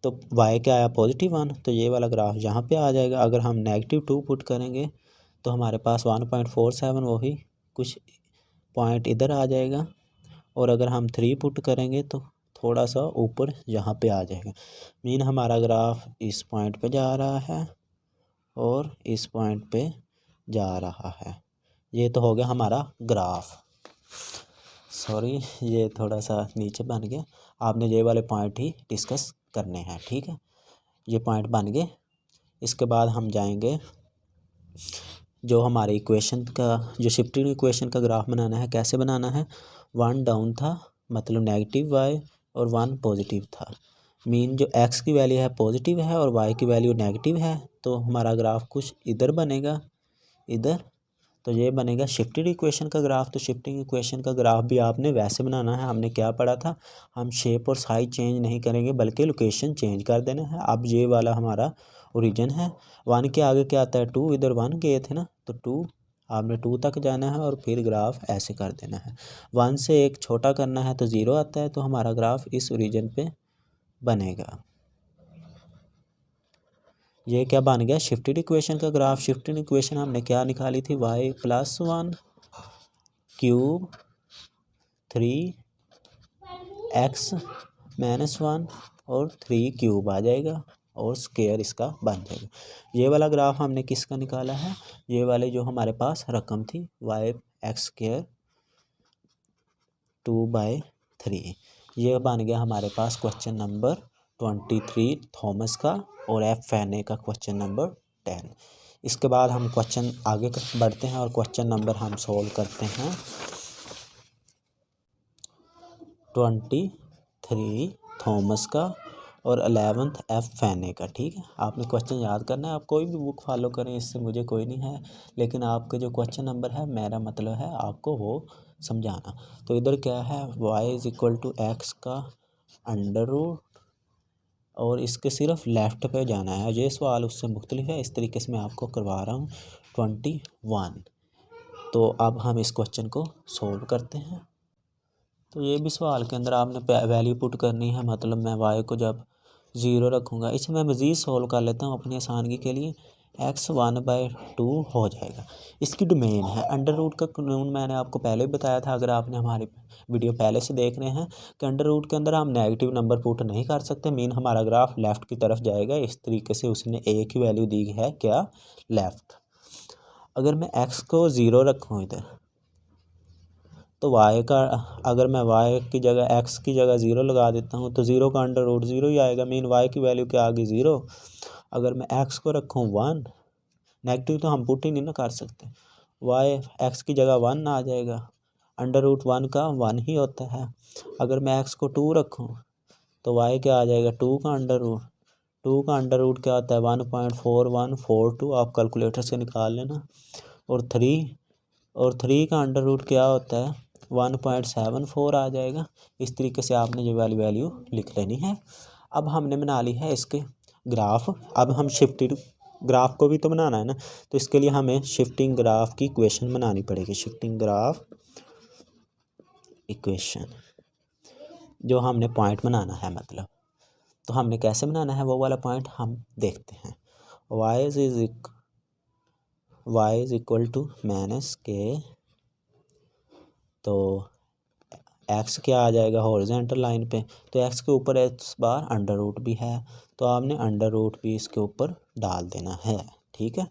तो y क्या आया, +1, तो ये वाला ग्राफ यहाँ पे आ जाएगा। अगर हम -2 पुट करेंगे तो हमारे पास 1.47 वही कुछ पॉइंट इधर आ जाएगा, और अगर हम 3 पुट करेंगे तो थोड़ा सा ऊपर यहाँ पे आ जाएगा। मीन हमारा ग्राफ इस पॉइंट पे जा रहा है और इस पॉइंट पे जा रहा है। ये तो हो गया हमारा ग्राफ, सॉरी ये थोड़ा सा नीचे बन गया। आपने ये वाले पॉइंट ही डिस्कस करने हैं, ठीक है। ये पॉइंट बन गए। इसके बाद हम जाएंगे जो हमारे इक्वेशन का, जो शिफ्टिंग इक्वेशन का ग्राफ बनाना है। कैसे बनाना है, 1 डाउन था मतलब -y और 1 पॉजिटिव था। मीन जो x की वैल्यू है पॉजिटिव है और y की वैल्यू नेगेटिव है, तो हमारा ग्राफ कुछ इधर बनेगा, इधर। तो ये बनेगा शिफ्टेड इक्वेशन का ग्राफ। तो शिफ्टिंग इक्वेशन का ग्राफ भी आपने वैसे बनाना है। हमने क्या पढ़ा था, हम शेप और साइज चेंज नहीं करेंगे बल्कि लोकेशन चेंज कर देना है। अब ये वाला हमारा ओरिजिन है, 1 के आगे क्या आता है 2, इधर 1 गए थे ना, तो 2 आपने 2 तक जाना है और फिर ग्राफ ऐसे कर देना है। 1 से एक छोटा करना है तो 0 आता है, तो हमारा ग्राफ इस ओरिजिन पे बनेगा। ये क्या बन गया, शिफ्टेड इक्वेशन का ग्राफ। शिफ्टेड इक्वेशन हमने क्या निकाली थी, y + 1 क्यूब 3x - 1 और 3 क्यूब आ जाएगा और स्क्वायर इसका बन जाएगा। ये वाला ग्राफ हमने किसका निकाला है, ये वाले जो हमारे पास रकम थी y(x²) 2/3। ये बन गया हमारे पास क्वेश्चन नंबर 23 थॉमस का और एफ फैने का क्वेश्चन नंबर 10। इसके बाद हम क्वेश्चन आगे बढ़ते हैं और क्वेश्चन नंबर हम सॉल्व करते हैं 23 थॉमस का और 11th एफ फैने का, ठीक है। आपने क्वेश्चन याद करना है, आप कोई भी बुक फॉलो करें, इससे मुझे कोई नहीं है, लेकिन आपके जो क्वेश्चन नंबर है मेरा मतलब है आपको वो समझाना। तो इधर क्या है, y = x का अंडर रूट, और इसके सिर्फ लेफ़्ट पे जाना है। ये सवाल उससे मुख्तलिफ है, इस तरीके से मैं आपको करवा रहा हूँ 21। तो अब हम इस क्वेश्चन को सोल्व करते हैं। तो ये भी सवाल के अंदर आपने वैल्यू पुट करनी है, मतलब मैं y को जब 0 रखूँगा, इसे मैं मज़ीद सोल्व कर लेता हूँ अपनी आसानी के लिए। x 1/2 हो जाएगा। इसकी डोमेन है अंडर रूट का कानून, मैंने आपको पहले भी बताया था, अगर आपने हमारी वीडियो पहले से देख रहे हैं कि अंडर रूट के अंदर हम नेगेटिव नंबर पुट नहीं कर सकते। मीन हमारा ग्राफ लेफ़्ट की तरफ जाएगा। इस तरीके से उसने एक ही वैल्यू दी है, क्या, लेफ़्ट। अगर मैं x को 0 रखूँ इधर, तो y का, अगर मैं y की जगह x की जगह 0 लगा देता हूँ तो 0 का अंडर रूट 0 ही आएगा। मीन y की वैल्यू क्या आ गई, 0। अगर मैं x को रखूँ 1, नेगेटिव तो हम पुट ही नहीं ना कर सकते, y x की जगह 1 आ जाएगा। अंडर रूट 1 का 1 ही होता है। अगर मैं x को 2 रखूँ तो y क्या आ जाएगा, 2 का अंडर रूट। 2 का अंडर रूट क्या होता है, 1.4142, आप कैलकुलेटर से निकाल लेना। और 3 का अंडर रूट क्या होता है, 1.74 आ जाएगा। इस तरीके से आपने ये वाली वैल्यू लिख लेनी है। अब हमने बना ली है इसके ग्राफ। अब हम शिफ्टेड ग्राफ को भी तो बनाना है ना, तो इसके लिए हमें शिफ्टिंग ग्राफ की इक्वेशन बनानी पड़ेगी। शिफ्टिंग ग्राफ इक्वेशन जो हमने पॉइंट बनाना है, मतलब तो हमने कैसे बनाना है वो वाला पॉइंट हम देखते हैं। y is equal to -k, तो x क्या आ जाएगा हॉरिजॉन्टल लाइन पे, तो x के ऊपर इस बार अंडर रूट भी है, तो आपने अंडर रूट भी इसके ऊपर डाल देना है, ठीक है।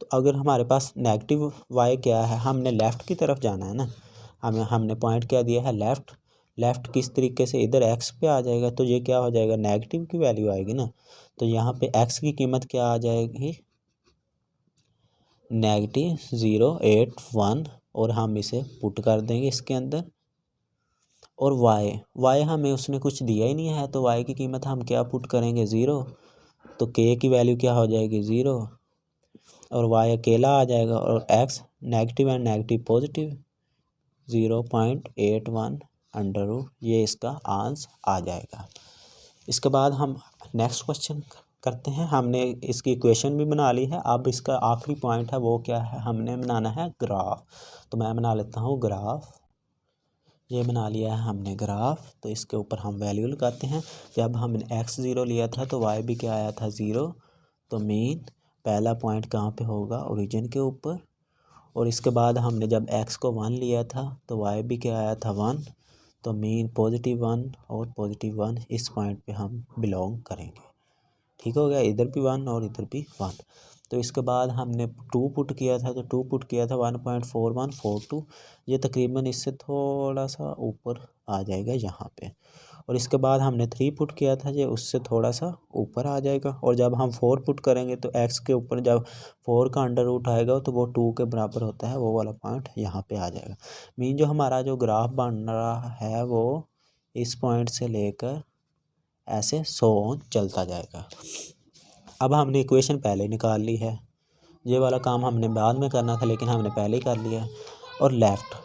तो अगर हमारे पास नेगेटिव वाई क्या है, हमने लेफ़्ट की तरफ जाना है ना, हमने पॉइंट क्या दिया है लेफ़्ट किस तरीके से इधर एक्स पे आ जाएगा, तो ये क्या हो जाएगा, नेगेटिव की वैल्यू आएगी ना। तो यहाँ पे एक्स की कीमत क्या आ जाएगी, -0.81 और हम इसे पुट कर देंगे इसके अंदर। और वाई हमें उसने कुछ दिया ही नहीं है, तो वाई की कीमत हम क्या पुट करेंगे, 0। तो के की वैल्यू क्या हो जाएगी, 0 और वाई अकेला आ जाएगा, और x negative and negative positive 0.81 under root, ये इसका आंसर आ जाएगा। इसके बाद हम नेक्स्ट क्वेश्चन करते हैं। हमने इसकी इक्वेशन भी बना ली है, अब इसका आखिरी पॉइंट है वो क्या है, हमने बनाना है ग्राफ। तो मैं बना लेता हूँ ग्राफ, ये बना लिया है हमने ग्राफ। तो इसके ऊपर हम वैल्यू लगाते हैं। जब हमने x 0 लिया था तो y भी क्या आया था, 0। तो मीन पहला पॉइंट कहाँ पे होगा, ओरिजिन के ऊपर। और इसके बाद हमने जब x को 1 लिया था तो y भी क्या आया था, 1। तो मीन +1 और +1 इस पॉइंट पे हम बिलोंग करेंगे। ठीक हो गया, इधर भी 1 और इधर भी 1। तो इसके बाद हमने 2 पुट किया था, तो 2 पुट किया था 1.4142, ये तकरीबन इससे थोड़ा सा ऊपर आ जाएगा यहाँ पे। और इसके बाद हमने 3 पुट किया था, ये उससे थोड़ा सा ऊपर आ जाएगा। और जब हम 4 पुट करेंगे तो x के ऊपर जब 4 का अंडर रूट आएगा तो वो 2 के बराबर होता है, वो वाला पॉइंट यहाँ पे आ जाएगा। मीन जो हमारा जो ग्राफ बन रहा है वो इस पॉइंट से लेकर ऐसे 100 चलता जाएगा। अब हमने इक्वेशन पहले निकाल ली है, ये वाला काम हमने बाद में करना था लेकिन हमने पहले ही कर लिया है। और लेफ़्ट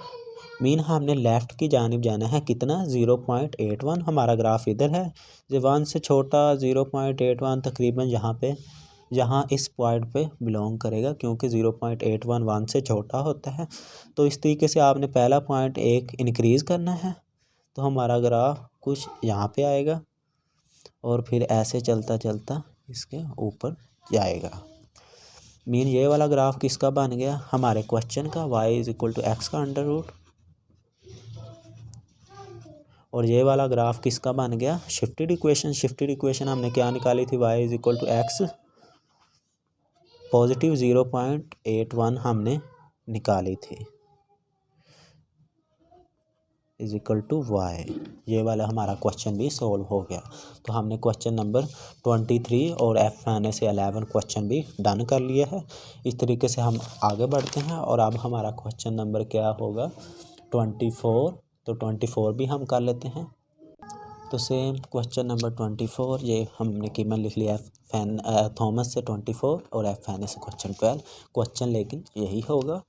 मीन हमने लेफ़्ट की जानिब जाना है, कितना, 0.81। हमारा ग्राफ इधर है, जो 1 से छोटा 0.81 तकरीबन यहाँ इस पॉइंट पे बिलोंग करेगा, क्योंकि 0.81 1 से छोटा होता है। तो इस तरीके से आपने पहला पॉइंट एक इंक्रीज़ करना है, तो हमारा ग्राफ कुछ यहाँ पे आएगा और फिर ऐसे चलता चलता इसके ऊपर जाएगा। मीन ये वाला ग्राफ किसका बन गया, हमारे क्वेश्चन का, y = x का अंडर रूट। और ये वाला ग्राफ किसका बन गया, शिफ्टेड इक्वेशन हमने क्या निकाली थी, y = x +0.81 हमने निकाली थी y। ये वाला हमारा क्वेश्चन भी सॉल्व हो गया। तो हमने क्वेश्चन नंबर 23 और F से 11 क्वेश्चन भी डन कर लिया है। इस तरीके से हम आगे बढ़ते हैं। और अब हमारा क्वेश्चन नंबर क्या होगा, 24। तो 24 भी हम कर लेते हैं। तो सेम क्वेश्चन नंबर 24, ये हमने कीमत लिख लिया थॉमस से 24 और F से क्वेश्चन 12। क्वेश्चन लेकिन यही होगा।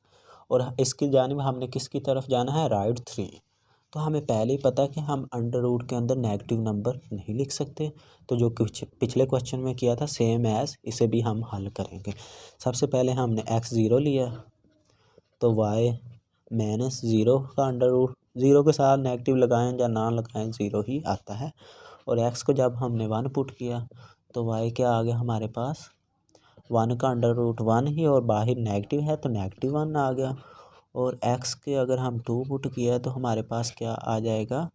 और इसकी जानिब हमने किसकी तरफ जाना है, राइट 3। तो हमें पहले ही पता है कि हम अंडर रूट के अंदर नेगेटिव नंबर नहीं लिख सकते। तो जो कुछ पिछले क्वेश्चन में किया था सेम एज इसे भी हम हल करेंगे। सबसे पहले हमने x 0 लिया, तो y -0 का अंडर रूट, 0 के साथ नेगेटिव लगाएं या ना लगाएं 0 ही आता है। और x को जब हमने 1 पुट किया तो y क्या आ गया हमारे पास, 1 का अंडर रूट 1 ही, और बाहर नेगेटिव है तो -1 आ गया। और x के अगर हम 2 पुट किया तो हमारे पास क्या आ जाएगा,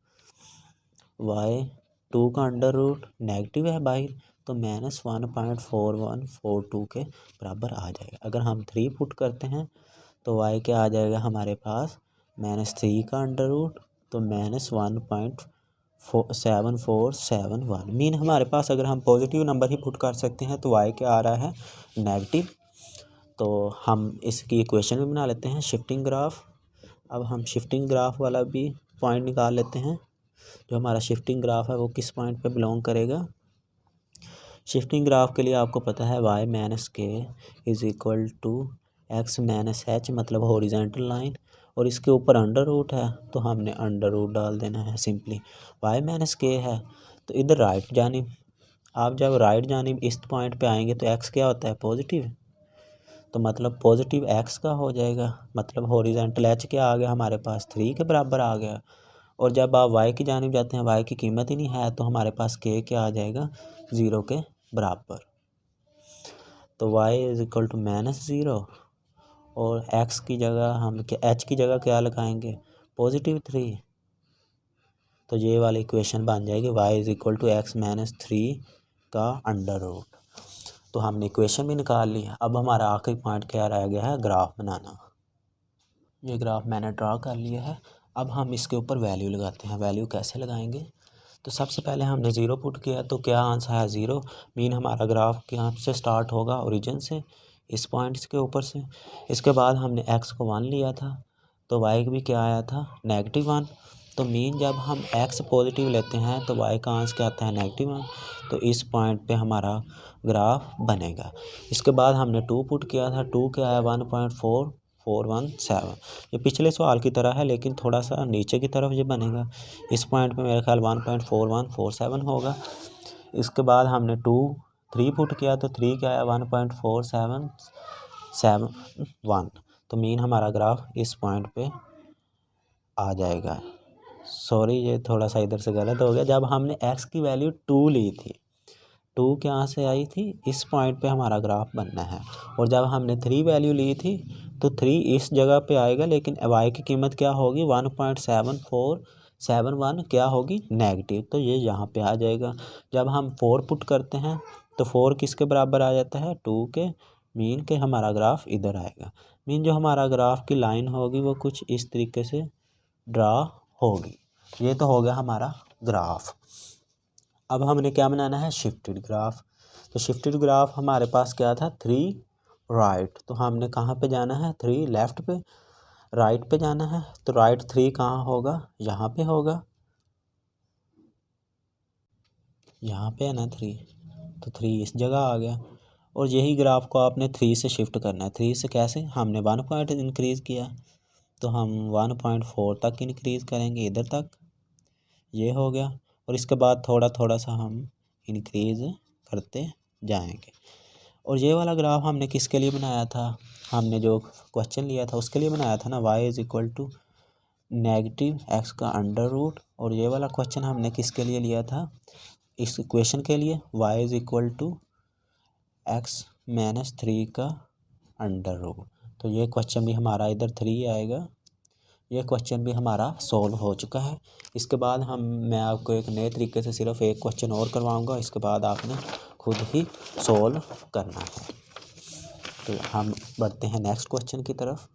y 2 का अंडर रूट नेगेटिव है बाहर, तो -1.4142 के बराबर आ जाएगा। अगर हम 3 पुट करते हैं तो y क्या आ जाएगा हमारे पास, -3 का अंडर रूट, तो -1.7471। मीन हमारे पास अगर हम पॉजिटिव नंबर ही पुट कर सकते हैं तो y क्या आ रहा है, नेगेटिव। तो हम इसकी इक्वेशन भी बना लेते हैं, शिफ्टिंग ग्राफ। अब हम शिफ्टिंग ग्राफ वाला भी पॉइंट निकाल लेते हैं। जो हमारा शिफ्टिंग ग्राफ है वो किस पॉइंट पे बिलोंग करेगा। शिफ्टिंग ग्राफ के लिए आपको पता है y - k = x - h, मतलब हॉरिजॉन्टल लाइन, और इसके ऊपर अंडर रूट है तो हमने अंडर रूट डाल देना है सिंपली। y - k है तो इधर राइट जानिब, आप जब राइट जानिब इस पॉइंट पे आएंगे तो x क्या होता है, पॉजिटिव, तो मतलब पॉजिटिव x का हो जाएगा, मतलब हॉरिजॉन्टल h क्या आ गया हमारे पास, 3 के बराबर आ गया। और जब आप y की जानिब जाते हैं, y की कीमत ही नहीं है, तो हमारे पास k क्या आ जाएगा, 0 के बराबर। तो y = -0 और x की जगह हम h की जगह क्या लगाएंगे, +3। तो ये वाली इक्वेशन बन जाएगी y = x - 3 का अंडर रूट। तो हमने इक्वेशन भी निकाल ली। अब हमारा आखिरी पॉइंट क्या रह गया है, ग्राफ बनाना। ये ग्राफ मैंने ड्रा कर लिया है। अब हम इसके ऊपर वैल्यू लगाते हैं। वैल्यू कैसे लगाएंगे, तो सबसे पहले हमने ज़ीरो पुट किया तो क्या आंसर है 0, मीन हमारा ग्राफ यहाँ से स्टार्ट होगा ओरिजिन से, इस पॉइंट के ऊपर से। इसके बाद हमने x को 1 लिया था तो y भी क्या आया था, -1। तो मीन जब हम x पॉजिटिव लेते हैं तो y का आंसर क्या आता है, -1। तो इस पॉइंट पे हमारा ग्राफ बनेगा। इसके बाद हमने 2 पुट किया था, 2 क्या आया 1.4417। ये पिछले सवाल की तरह है लेकिन थोड़ा सा नीचे की तरफ ये बनेगा। इस पॉइंट पे मेरे ख्याल 1.4147 होगा। इसके बाद हमने 3 पुट किया तो 3 क्या आया 1.4771। तो मीन हमारा ग्राफ इस पॉइंट पे आ जाएगा। सॉरी ये थोड़ा सा इधर से गलत हो गया। जब हमने x की वैल्यू 2 ली थी, 2 कहाँ से आई थी, इस पॉइंट पे हमारा ग्राफ बनना है। और जब हमने 3 वैल्यू ली थी तो 3 इस जगह पे आएगा, लेकिन y की कीमत क्या होगी 1.7471 क्या होगी, नेगेटिव। तो ये यहाँ पे आ जाएगा। जब हम 4 पुट करते हैं तो 4 किसके बराबर आ जाता है, 2 के। मीन के हमारा ग्राफ इधर आएगा। मीन जो हमारा ग्राफ की लाइन होगी वो कुछ इस तरीके से ड्रा होगी। ये तो हो गया हमारा ग्राफ। अब हमने क्या बनाना है, शिफ्टेड ग्राफ। तो शिफ्टेड ग्राफ हमारे पास क्या था, 3 राइट। तो हमने कहाँ पे जाना है, 3 लेफ़्ट पे, राइट पे जाना है। तो राइट 3 कहाँ होगा, यहाँ पे होगा, यहाँ पे है ना 3। तो 3 इस जगह आ गया। और यही ग्राफ को आपने 3 से शिफ्ट करना है। 3 से कैसे, हमने 1 पॉइंट इंक्रीज़ किया तो हम 1.4 तक इंक्रीज़ करेंगे, इधर तक, ये हो गया। और इसके बाद थोड़ा थोड़ा सा हम इंक्रीज़ करते जाएंगे। और ये वाला ग्राफ हमने किसके लिए बनाया था, हमने जो क्वेश्चन लिया था उसके लिए बनाया था ना, y is equal to -x का अंडर रूट। और ये वाला क्वेश्चन हमने किसके लिए लिया था, इस इक्वेशन के लिए, y is equal to x - 3 का अंडर रूट। तो ये क्वेश्चन भी हमारा इधर 3 आएगा। ये क्वेश्चन भी हमारा सॉल्व हो चुका है। इसके बाद मैं आपको एक नए तरीके से सिर्फ एक क्वेश्चन और करवाऊंगा। इसके बाद आपने खुद ही सॉल्व करना है। तो हम बढ़ते हैं नेक्स्ट क्वेश्चन की तरफ।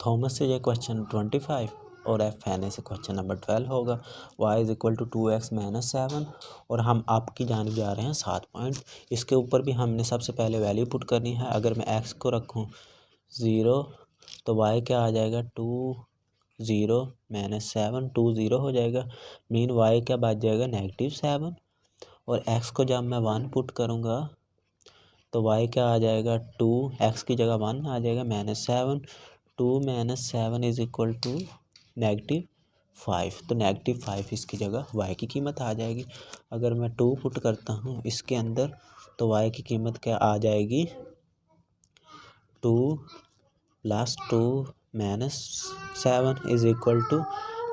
थॉमस से ये क्वेश्चन 25 और एफ एन से क्वेश्चन नंबर 12 होगा। y is equal to 2x - 7 और हम आपकी जाने जा रहे हैं 7 पॉइंट। इसके ऊपर भी हमने सबसे पहले वैल्यू पुट करनी है। अगर मैं x को रखूँ 0 तो y क्या आ जाएगा, 2 0 - 7, 2 0 हो जाएगा। मीन y क्या बच जाएगा, -7। और x को जब मैं 1 पुट करूँगा तो y क्या आ जाएगा, 2, x की जगह 1 आ जाएगा, -7। 2 - 7 इज़ इक्वल टू -5। तो -5 इसकी जगह y की कीमत आ जाएगी। अगर मैं 2 पुट करता हूँ इसके अंदर तो y की कीमत क्या आ जाएगी, 2 + 2 - 7 is equal to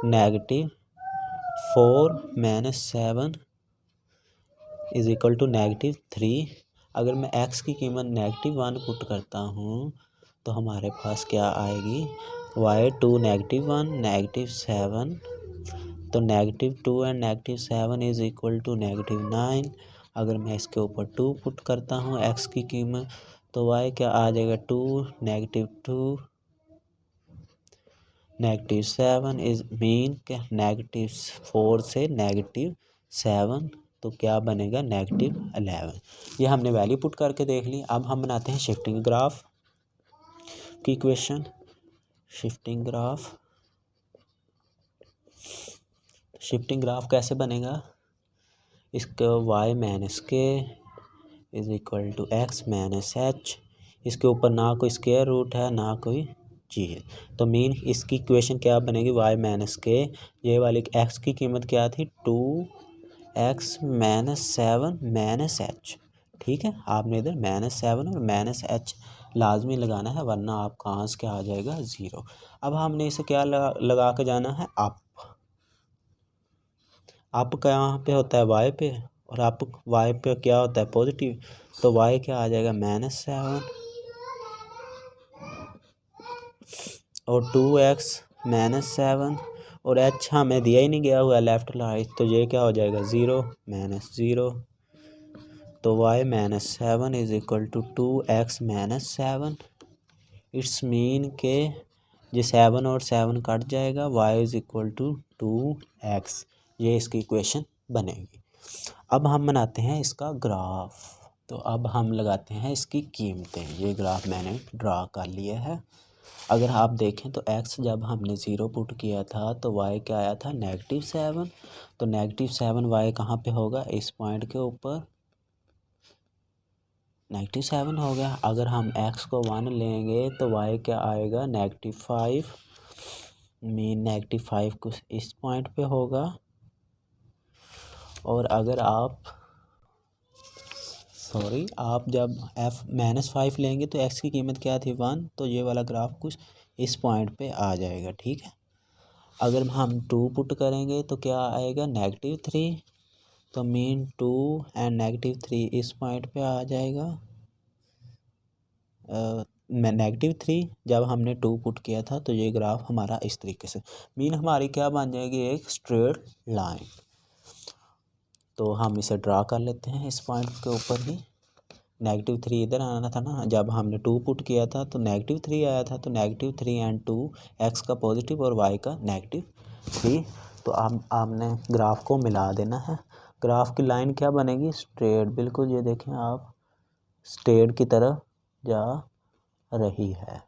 -4 - 7 is equal to -3। अगर मैं x की कीमत -1 पुट करता हूँ तो हमारे पास क्या आएगी, y 2 -1 -7। तो -2 एंड -7 इज़ इक्वल टू -9। अगर मैं इसके ऊपर 2 पुट करता हूँ x की कीमत तो y क्या आ जाएगा, 2 -2 -7 इज़ मीन क्या, -4 से -7। तो क्या बनेगा, -11। ये हमने वैल्यू पुट करके देख ली। अब हम बनाते हैं शिफ्टिंग ग्राफ की इक्वेशन। शिफ्टिंग ग्राफ कैसे बनेगा, इसका y - k is equal to x - h। इसके ऊपर ना कोई स्क्वायर रूट है ना कोई चीज़। तो मीन इसकी इक्वेशन क्या बनेगी, y - k। ये वाली x की कीमत क्या थी, 2x - 7 - h। ठीक है, आपने इधर -7 और -h लाजमी लगाना है, वरना आपका आंसर क्या आ जाएगा, 0। अब हमने इसे क्या लगा के जाना है, अप कहाँ पे होता है, y पे, और अप y पे क्या होता है, पॉजिटिव। तो y क्या आ जाएगा, -7 और 2x - 7 और h हमें दिया ही नहीं गया हुआ लेफ़्ट राइट। तो ये क्या हो जाएगा, 0 - 0। तो y minus 7 is equal to 2x minus 7। It's mean के ये 7 और 7 कट जाएगा, y is equal to 2x। ये इसकी इक्वेशन बनेगी। अब हम बनाते हैं इसका ग्राफ। तो अब हम लगाते हैं इसकी कीमतें। ये ग्राफ मैंने ड्रा कर लिया है। अगर आप देखें तो x जब हमने 0 पुट किया था तो y क्या आया था, -7। तो -7 y कहाँ पे होगा, इस पॉइंट के ऊपर -7 हो गया। अगर हम x को 1 लेंगे तो y क्या आएगा, -5। मीन -5 कुछ इस पॉइंट पे होगा। और अगर आप जब -5 लेंगे तो x की कीमत क्या थी, 1। तो ये वाला ग्राफ कुछ इस पॉइंट पे आ जाएगा, ठीक है। अगर हम 2 पुट करेंगे तो क्या आएगा, -3। तो मीन 2 एंड -3 इस पॉइंट पे आ जाएगा। -3 जब हमने 2 पुट किया था तो ये ग्राफ हमारा इस तरीके से, मीन हमारी क्या बन जाएगी, एक स्ट्रेट लाइन। तो हम इसे ड्रा कर लेते हैं इस पॉइंट के ऊपर ही। -3 इधर आना था ना, जब हमने 2 पुट किया था तो -3 आया था। तो -3 एंड 2, x का पॉजिटिव और y का -3। तो आपने ग्राफ को मिला देना है। ग्राफ की लाइन क्या बनेगी, स्ट्रेट। बिल्कुल ये देखें आप, स्ट्रेट की तरफ जा रही है।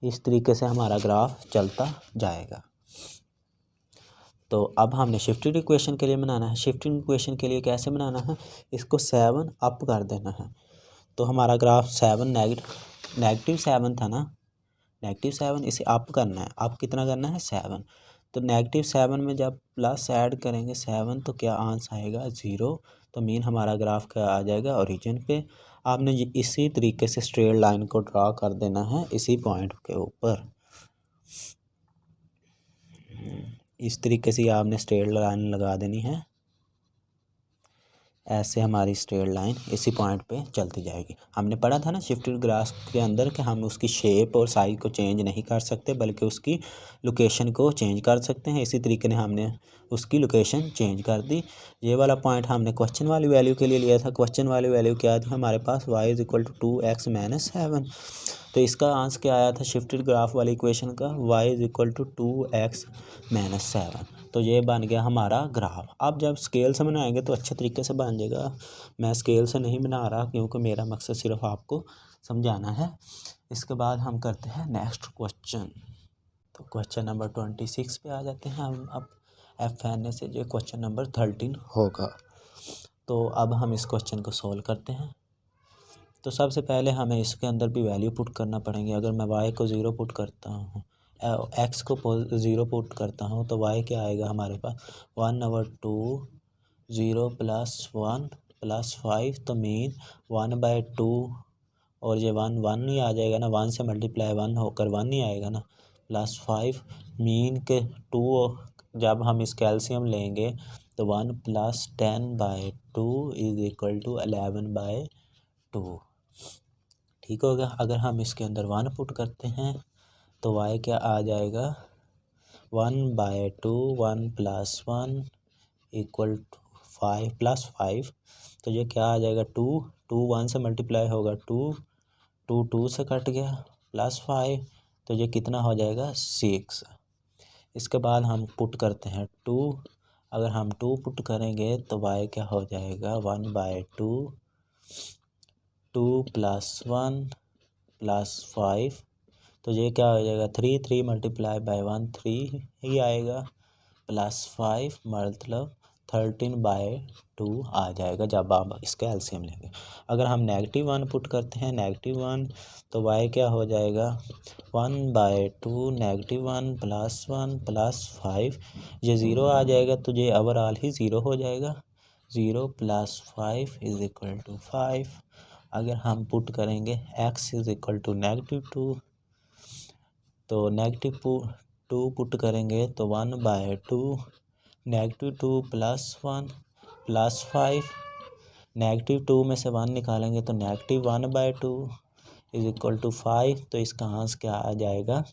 इस तरीके से हमारा ग्राफ चलता जाएगा। तो अब हमने शिफ्टेड इक्वेशन के लिए बनाना है। शिफ्टेड इक्वेशन के लिए कैसे बनाना है, इसको 7 अप कर देना है। तो हमारा ग्राफ -7 था ना, -7 इसे अप करना है। अप कितना करना है, 7। तो -7 में जब प्लस ऐड करेंगे 7 तो क्या आंसर आएगा, 0। तो मीन हमारा ग्राफ क्या आ जाएगा, ओरिजिन पे। आपने इसी तरीके से स्ट्रेट लाइन को ड्रा कर देना है इसी पॉइंट के ऊपर। इस तरीके से आपने स्ट्रेट लाइन लगा देनी है। ऐसे हमारी स्ट्रेट लाइन इसी पॉइंट पे चलती जाएगी। हमने पढ़ा था ना शिफ्टेड ग्राफ के अंदर कि हम उसकी शेप और साइज को चेंज नहीं कर सकते, बल्कि उसकी लोकेशन को चेंज कर सकते हैं। इसी तरीके ने हमने उसकी लोकेशन चेंज कर दी। ये वाला पॉइंट हमने क्वेश्चन वाली वैल्यू के लिए लिया था। क्वेश्चन वाली वैल्यू क्या थी हमारे पास, y is equal to 2x minus 7। तो इसका आंसर क्या आया था शिफ्टेड ग्राफ वाली इक्वेशन का, y is equal to 2x minus 7। तो ये बन गया हमारा ग्राफ। अब जब स्केल से बनाएंगे तो अच्छे तरीके से बन जाएगा। मैं स्केल से नहीं बना रहा क्योंकि मेरा मकसद सिर्फ आपको समझाना है। इसके बाद हम करते हैं नेक्स्ट क्वेश्चन। तो क्वेश्चन नंबर 26 पे आ जाते हैं हम। अब FN से जो क्वेश्चन नंबर 13 होगा। तो अब हम इस क्वेश्चन को सोल्व करते हैं। तो सबसे पहले हमें इसके अंदर भी वैल्यू पुट करना पड़ेंगे। अगर मैं y को 0 पुट करता हूँ, x को 0 पुट करता हूँ तो y क्या आएगा हमारे पास, 1/2 0 + 1 + 5। तो मीन 1/2 और ये 1 ही आ जाएगा ना, 1 से मल्टीप्लाई 1 होकर 1 ही आएगा ना, +5। मीन के 2 जब हम इस कैल्शियम लेंगे तो 1 + 10/2 इज इक्वल टू 11/2। ठीक होगा। अगर हम इसके अंदर 1 पुट करते हैं तो y क्या आ जाएगा, 1/2 1 + 1 इक्वल टू 5 + 5। तो ये क्या आ जाएगा, 2 1 से मल्टीप्लाई होगा 2 2 से कट गया, +5। तो ये कितना हो जाएगा, 6। इसके बाद हम पुट करते हैं 2। अगर हम 2 पुट करेंगे तो y क्या हो जाएगा, 1/2 2 + 1 + 5। तो ये क्या हो जाएगा, 3 मल्टीप्लाई बाय 1 3 ही आएगा, +5 मतलब 13/2 आ जाएगा जब आप इसका एलसीएम लेंगे। अगर हम -1 पुट करते हैं, -1 तो y क्या हो जाएगा, 1/2 -1 + 1 + 5। ये 0 आ जाएगा तो ये ओवरऑल ही 0 हो जाएगा। 0 + 5 इज इक्वल टू 5। अगर हम पुट करेंगे x इज इक्वल टू -2 तो -2 पुट करेंगे तो 1/2 -2 + 1 + 5। -2 में से 1 निकालेंगे तो -1/2 इज इक्वल टू 5। तो इसका आंसर क्या आ जाएगा,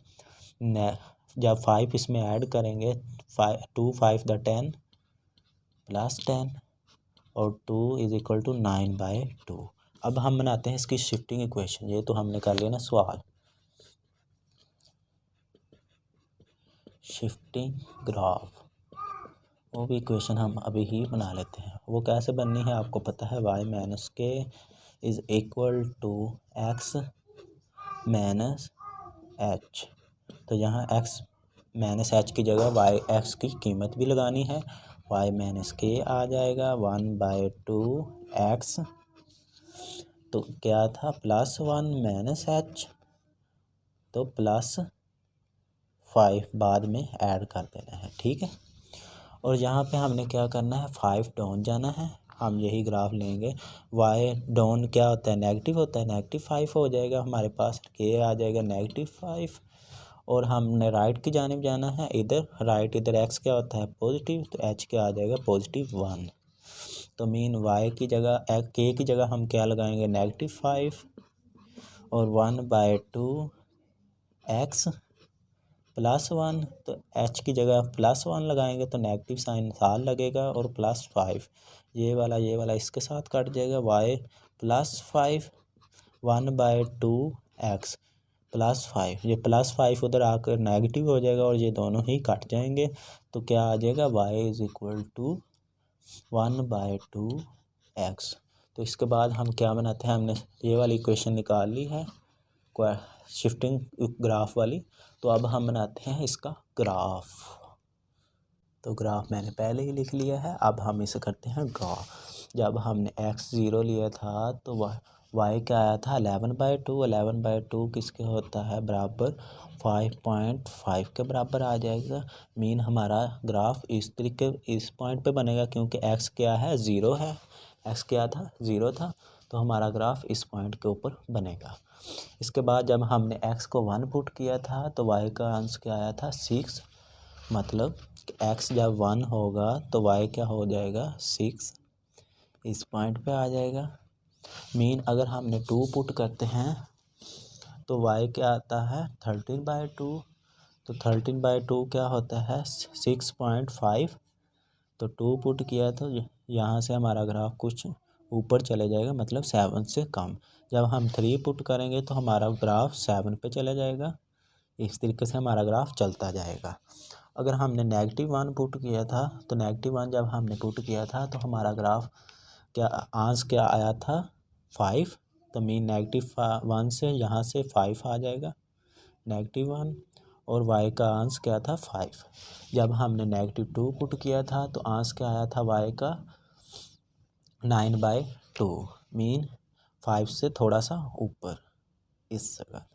जब 5 इसमें ऐड करेंगे 2 5 × 10 + 10। और 2 इज इक्वल टू 9/2। अब हम बनाते हैं इसकी शिफ्टिंग इक्वेशन। ये तो हमने कर लिया ना सवाल। शिफ्टिंग ग्राफ वो भी इक्वेशन हम अभी ही बना लेते हैं। वो कैसे बननी है आपको पता है, y minus k is equal to x minus h. तो यहाँ x माइनस एच की जगह y x की कीमत भी लगानी है। y माइनस के आ जाएगा 1/2 x। तो क्या था +1 माइनस एच, तो +5 बाद में ऐड कर देना है, ठीक है। और यहाँ पे हमने क्या करना है, 5 डाउन जाना है। हम यही ग्राफ लेंगे, y डाउन क्या होता है, नेगेटिव होता है, -5 हो जाएगा हमारे पास, k आ जाएगा -5। और हमने राइट की जानिब जाना है, इधर राइट, इधर x क्या होता है पॉजिटिव, तो h क्या आ जाएगा +1। तो मीन y की जगह k की जगह हम क्या लगाएंगे -5 और 1/2 x +1। तो h की जगह +1 लगाएंगे तो नेगेटिव साइन साथ लगेगा और +5 ये वाला इसके साथ कट जाएगा। y +5 1/2 x +5, ये +5 उधर आकर नेगेटिव हो जाएगा और ये दोनों ही कट जाएंगे। तो क्या आ जाएगा y is equal to 1/2 x। तो इसके बाद हम क्या बनाते हैं, हमने ये वाली इक्वेशन निकाल ली है शिफ्टिंग ग्राफ वाली। तो अब हम बनाते हैं इसका ग्राफ। तो ग्राफ मैंने पहले ही लिख लिया है, अब हम इसे करते हैं ड्रॉ। जब हमने x 0 लिया था तो y क्या आया था 11/2। 11/2 किसके होता है बराबर 5.5 के बराबर आ जाएगा। मीन हमारा ग्राफ इस तरीके इस पॉइंट पे बनेगा, क्योंकि x क्या है 0 है, x क्या था 0 था, तो हमारा ग्राफ इस पॉइंट के ऊपर बनेगा। इसके बाद जब हमने x को 1 पुट किया था तो y का आंसर क्या आया था 6। मतलब x जब 1 होगा तो y क्या हो जाएगा 6, इस पॉइंट पे आ जाएगा। मीन अगर हमने 2 पुट करते हैं तो y क्या आता है 13/2। तो 13/2 क्या होता है 6.5। तो 2 पुट किया तो यहाँ से हमारा ग्राफ कुछ ऊपर चले जाएगा, मतलब 7 से कम। जब हम 3 पुट करेंगे तो हमारा ग्राफ 7 पे चला जाएगा। इस तरीके से हमारा ग्राफ चलता जाएगा। अगर हमने -1 पुट किया था तो -1 जब हमने पुट किया था तो हमारा ग्राफ क्या आंसर क्या आया था 5। तो मीन -1 से यहाँ से 5 आ जाएगा -1, और y का आंसर क्या था 5। जब हमने -2 पुट किया था तो आंसर क्या आया था y का 9/2। मीन 5 से थोड़ा सा ऊपर इस जगह।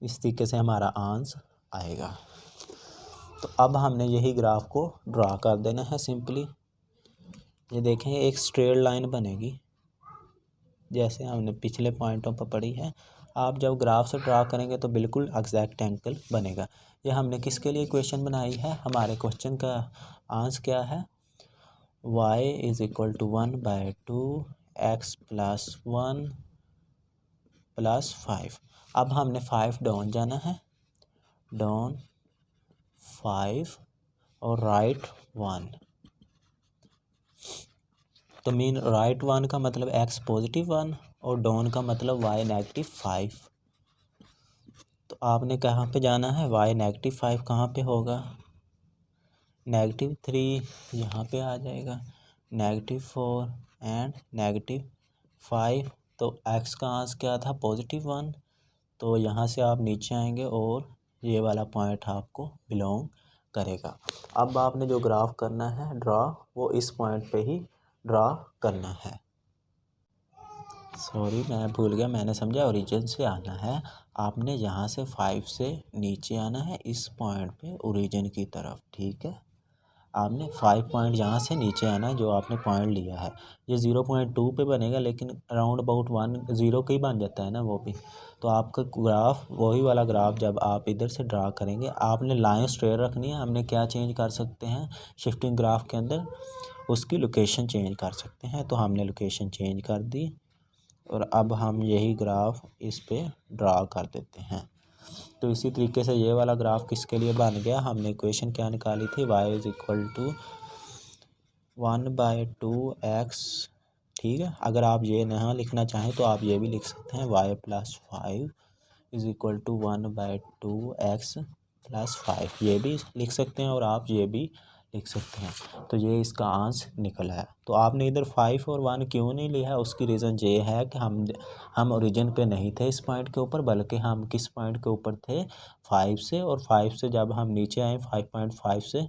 इस तरीके से हमारा आंसर आएगा। तो अब हमने यही ग्राफ को ड्रा कर देना है सिंपली। ये देखें एक स्ट्रेट लाइन बनेगी जैसे हमने पिछले पॉइंटों पर पढ़ी है। आप जब ग्राफ से ड्रा करेंगे तो बिल्कुल एग्जैक्ट एंगल बनेगा। ये हमने किसके लिए इक्वेशन बनाई है, हमारे क्वेश्चन का आंसर क्या है y is equal to 1/2 x +1 +5। अब हमने 5 डाउन जाना है, डाउन 5 और राइट 1। तो मीन राइट 1 का मतलब x +1 और डाउन का मतलब y -5। तो आपने कहाँ पे जाना है, y -5 कहाँ पे होगा, -3 यहाँ पे आ जाएगा, -4 एंड -5। तो x का आंसर क्या था +1। तो यहाँ से आप नीचे आएंगे और ये वाला पॉइंट आपको बिलोंग करेगा। अब आपने जो ग्राफ करना है ड्रा, वो इस पॉइंट पे ही ड्रा करना है। सॉरी मैं भूल गया, मैंने समझा ओरिजिन से आना है। आपने यहाँ से 5 से नीचे आना है इस पॉइंट पे ओरिजिन की तरफ, ठीक है। आपने 5 पॉइंट यहाँ से नीचे आना है जो आपने पॉइंट लिया है। ये 0.2 पे बनेगा, लेकिन अराउंड अबाउट 1 0 का ही बन जाता है ना वो भी। तो आपका ग्राफ वही वाला ग्राफ जब आप इधर से ड्रा करेंगे, आपने लाइन स्ट्रेट रखनी है। हमने क्या चेंज कर सकते हैं शिफ्टिंग ग्राफ के अंदर, उसकी लोकेशन चेंज कर सकते हैं। तो हमने लोकेशन चेंज कर दी और अब हम यही ग्राफ इस पे ड्रा कर देते हैं। तो इसी तरीके से ये वाला ग्राफ किसके लिए बन गया, हमने इक्वेशन क्या निकाली थी y is equal to 1/2x, ठीक है। अगर आप ये नहीं लिखना चाहें तो आप ये भी लिख सकते हैं y + 5 = 1/2x + 5, ये भी लिख सकते हैं और आप ये भी लिख सकते हैं। तो ये इसका आंसर निकला है। तो आपने इधर 5 और 1 क्यों नहीं लिया है, उसकी रीज़न ये है कि हम ओरिजिन पे नहीं थे इस पॉइंट के ऊपर, बल्कि हम किस पॉइंट के ऊपर थे, 5 से। और 5 से जब हम नीचे आए 5.5 से,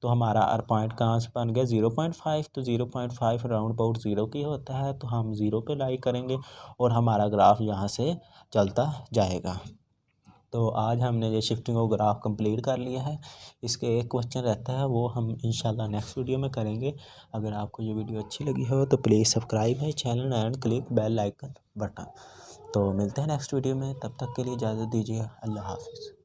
तो हमारा पॉइंट कहाँ से बन गया 0.5। तो 0.5 राउंड अबाउट 0 की होता है, तो हम 0 पे लाई करेंगे और हमारा ग्राफ यहाँ से चलता जाएगा। तो आज हमने ये शिफ्टिंग और ग्राफ कंप्लीट कर लिया है। इसके एक क्वेश्चन रहता है, वो हम इंशाल्लाह नेक्स्ट वीडियो में करेंगे। अगर आपको ये वीडियो अच्छी लगी हो तो प्लीज़ सब्सक्राइब है channel and click bell icon button. तो मिलते हैं नेक्स्ट वीडियो में, तब तक के लिए इजाज़त दीजिए। अल्लाह हाफिज़।